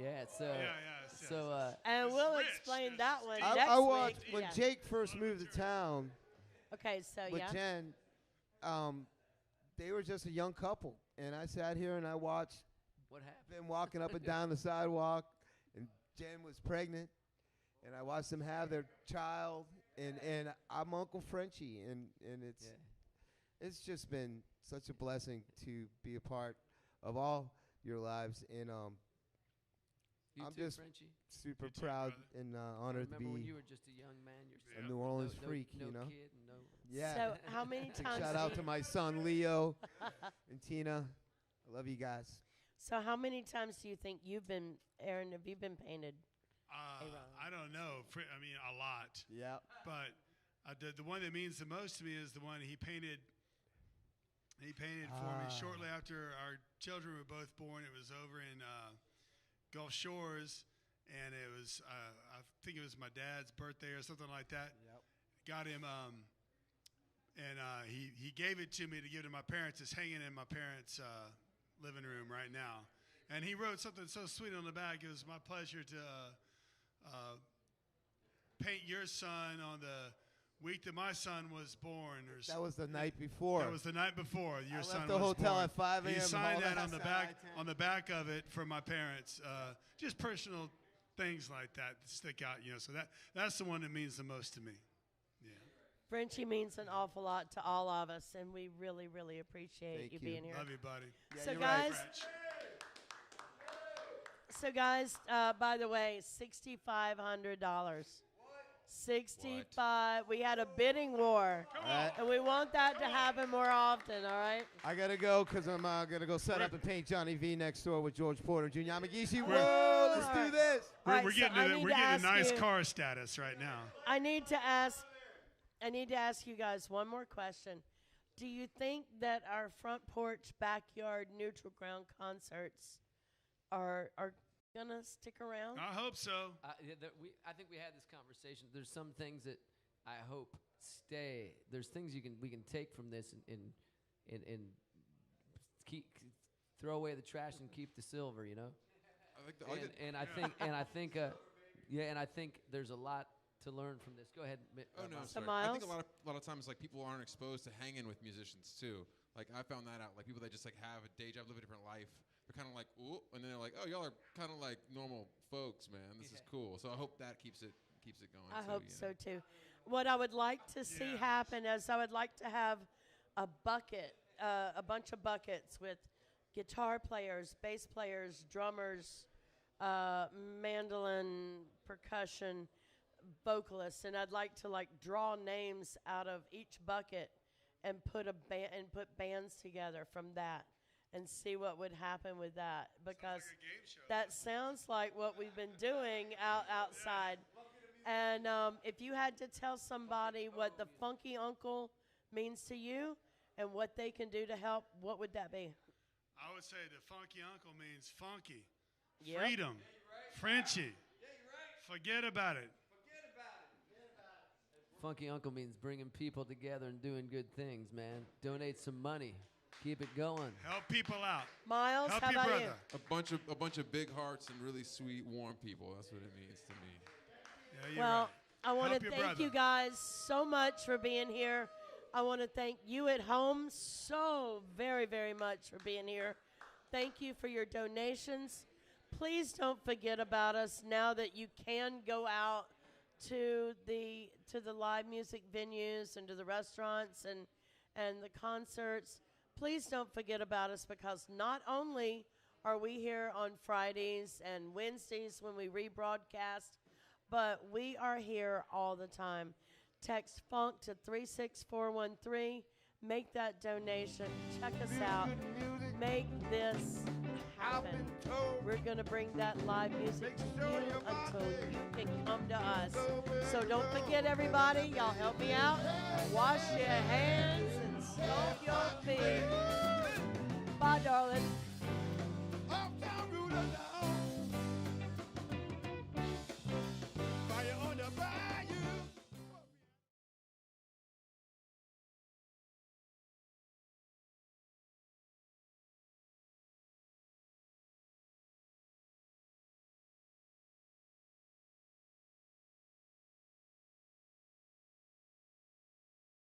[SPEAKER 4] Yeah, so...
[SPEAKER 7] Yeah.
[SPEAKER 4] So,
[SPEAKER 1] And we'll
[SPEAKER 7] rich.
[SPEAKER 1] explain that one
[SPEAKER 9] I
[SPEAKER 1] next
[SPEAKER 9] watched
[SPEAKER 1] week.
[SPEAKER 9] when
[SPEAKER 1] Yeah.
[SPEAKER 9] Jake first moved to town
[SPEAKER 1] Okay, so
[SPEAKER 9] with
[SPEAKER 1] yeah.
[SPEAKER 9] Jen. They were just a young couple, and I sat here and I watched
[SPEAKER 4] what happened?
[SPEAKER 9] them walking up and down the sidewalk, and Jen was pregnant, and I watched them have their child, and I'm Uncle Frenchy, and it's just been such a blessing to be a part of all your lives, and
[SPEAKER 4] You
[SPEAKER 9] I'm
[SPEAKER 4] too,
[SPEAKER 9] just
[SPEAKER 4] Frenchy?
[SPEAKER 9] super
[SPEAKER 7] You too,
[SPEAKER 9] proud
[SPEAKER 7] brother.
[SPEAKER 9] and honored to
[SPEAKER 4] Remember when
[SPEAKER 9] be
[SPEAKER 4] you were just a young man yourself?
[SPEAKER 9] a New Orleans
[SPEAKER 4] no,
[SPEAKER 9] freak,
[SPEAKER 4] no
[SPEAKER 9] you know?
[SPEAKER 4] Kid, and no.
[SPEAKER 9] Yeah.
[SPEAKER 1] So how many
[SPEAKER 9] Big
[SPEAKER 1] times?
[SPEAKER 9] shout
[SPEAKER 1] do
[SPEAKER 9] out
[SPEAKER 1] you-
[SPEAKER 9] to my son Leo and Tina. I love you guys.
[SPEAKER 1] So how many times do you think you've been, Aaron? Have you been painted?
[SPEAKER 7] I don't know. I mean, a lot.
[SPEAKER 9] Yeah.
[SPEAKER 7] But the one that means the most to me is the one he painted. He painted for me shortly after our children were both born. It was over in Gulf Shores, and it was I think it was my dad's birthday or something like that.
[SPEAKER 9] Yep.
[SPEAKER 7] Got him, and he gave it to me to give to my parents. It's hanging in my parents' living room right now. And he wrote something so sweet on the back. It was my pleasure to paint your son on the week that my son was born.
[SPEAKER 9] That was the night before.
[SPEAKER 7] That was the night before your
[SPEAKER 9] I
[SPEAKER 7] son
[SPEAKER 9] left the
[SPEAKER 7] was
[SPEAKER 9] hotel
[SPEAKER 7] born.
[SPEAKER 9] at 5 a.m.
[SPEAKER 7] He signed that on the back
[SPEAKER 9] I-10.
[SPEAKER 7] on the back of it for my parents. Just personal things like that stick out, you know. So that's the one that means the most to me. Yeah.
[SPEAKER 1] Frenchy means an awful lot to all of us, and we really, really appreciate
[SPEAKER 9] Thank
[SPEAKER 1] you
[SPEAKER 9] you.
[SPEAKER 1] being here.
[SPEAKER 7] Love you, buddy.
[SPEAKER 9] Yeah,
[SPEAKER 1] So
[SPEAKER 9] you're right.
[SPEAKER 1] guys, by the way, $6,500. 65. We had a bidding war, and we want that to happen more often. All right.
[SPEAKER 9] I gotta go because I'm gonna go set up and paint Johnny V next door with George Porter Jr. Yamagishi. Whoa, let's do this.
[SPEAKER 1] All right,
[SPEAKER 7] We're
[SPEAKER 1] so
[SPEAKER 7] getting
[SPEAKER 1] I
[SPEAKER 7] to
[SPEAKER 1] need
[SPEAKER 7] we're
[SPEAKER 1] to
[SPEAKER 7] getting
[SPEAKER 1] ask
[SPEAKER 7] a nice
[SPEAKER 1] you-
[SPEAKER 7] car status right now.
[SPEAKER 1] I need to ask you guys one more question. Do you think that our front porch, backyard, neutral ground concerts are gonna stick around?
[SPEAKER 7] I hope so.
[SPEAKER 4] I think we had this conversation. There's some things that I hope stay. There's things we can take from this and keep throw away the trash and keep the silver. You know. I think there's a lot to learn from this. Go ahead.
[SPEAKER 6] Oh no,
[SPEAKER 1] So
[SPEAKER 6] sorry. I
[SPEAKER 1] Miles?
[SPEAKER 6] think a lot of times like people aren't exposed to hanging with musicians too. Like I found that out. Like people that just like have a day job, live a different life. They're kind of like, ooh, and then they're like, oh, y'all are kind of like normal folks, man. This is cool. So I hope that keeps it going.
[SPEAKER 1] I
[SPEAKER 6] too,
[SPEAKER 1] hope
[SPEAKER 6] you
[SPEAKER 1] so
[SPEAKER 6] know?
[SPEAKER 1] too. What I would like to see happen is I would like to have a bucket, a bunch of buckets with guitar players, bass players, drummers, mandolin, percussion, vocalists, and I'd like to like draw names out of each bucket and put bands together from that and see what would happen with that, because that sounds like what we've been doing outside. And if you had to tell somebody what the Funky Uncle means to you and what they can do to help, what would that be?
[SPEAKER 7] I would say the funky uncle means funky,
[SPEAKER 1] Yep.
[SPEAKER 7] freedom, Frenchy. Forget about it.
[SPEAKER 4] Funky Uncle means bringing people together and doing good things, man. Donate some money. Keep it going.
[SPEAKER 7] Help people out.
[SPEAKER 1] Miles,
[SPEAKER 7] Help
[SPEAKER 1] how
[SPEAKER 7] your
[SPEAKER 1] about
[SPEAKER 7] brother.
[SPEAKER 1] you?
[SPEAKER 6] A bunch of big hearts and really sweet, warm people. That's what it means to me.
[SPEAKER 7] Yeah, you're
[SPEAKER 1] Well,
[SPEAKER 7] right.
[SPEAKER 1] I want
[SPEAKER 7] Help
[SPEAKER 1] to
[SPEAKER 7] your
[SPEAKER 1] thank
[SPEAKER 7] brother.
[SPEAKER 1] you guys so much for being here. I want to thank you at home so very, very much for being here. Thank you for your donations. Please don't forget about us now that you can go out to the live music venues and to the restaurants and the concerts. Please don't forget about us, because not only are we here on Fridays and Wednesdays when we rebroadcast, but we are here all the time. Text FUNK to 36413. Make that donation. Check us out. Make this happen. We're going to bring that live music to you until you can come to us. So don't forget, everybody, y'all help me out. Wash your hands and stomp your feet. Bye, darling.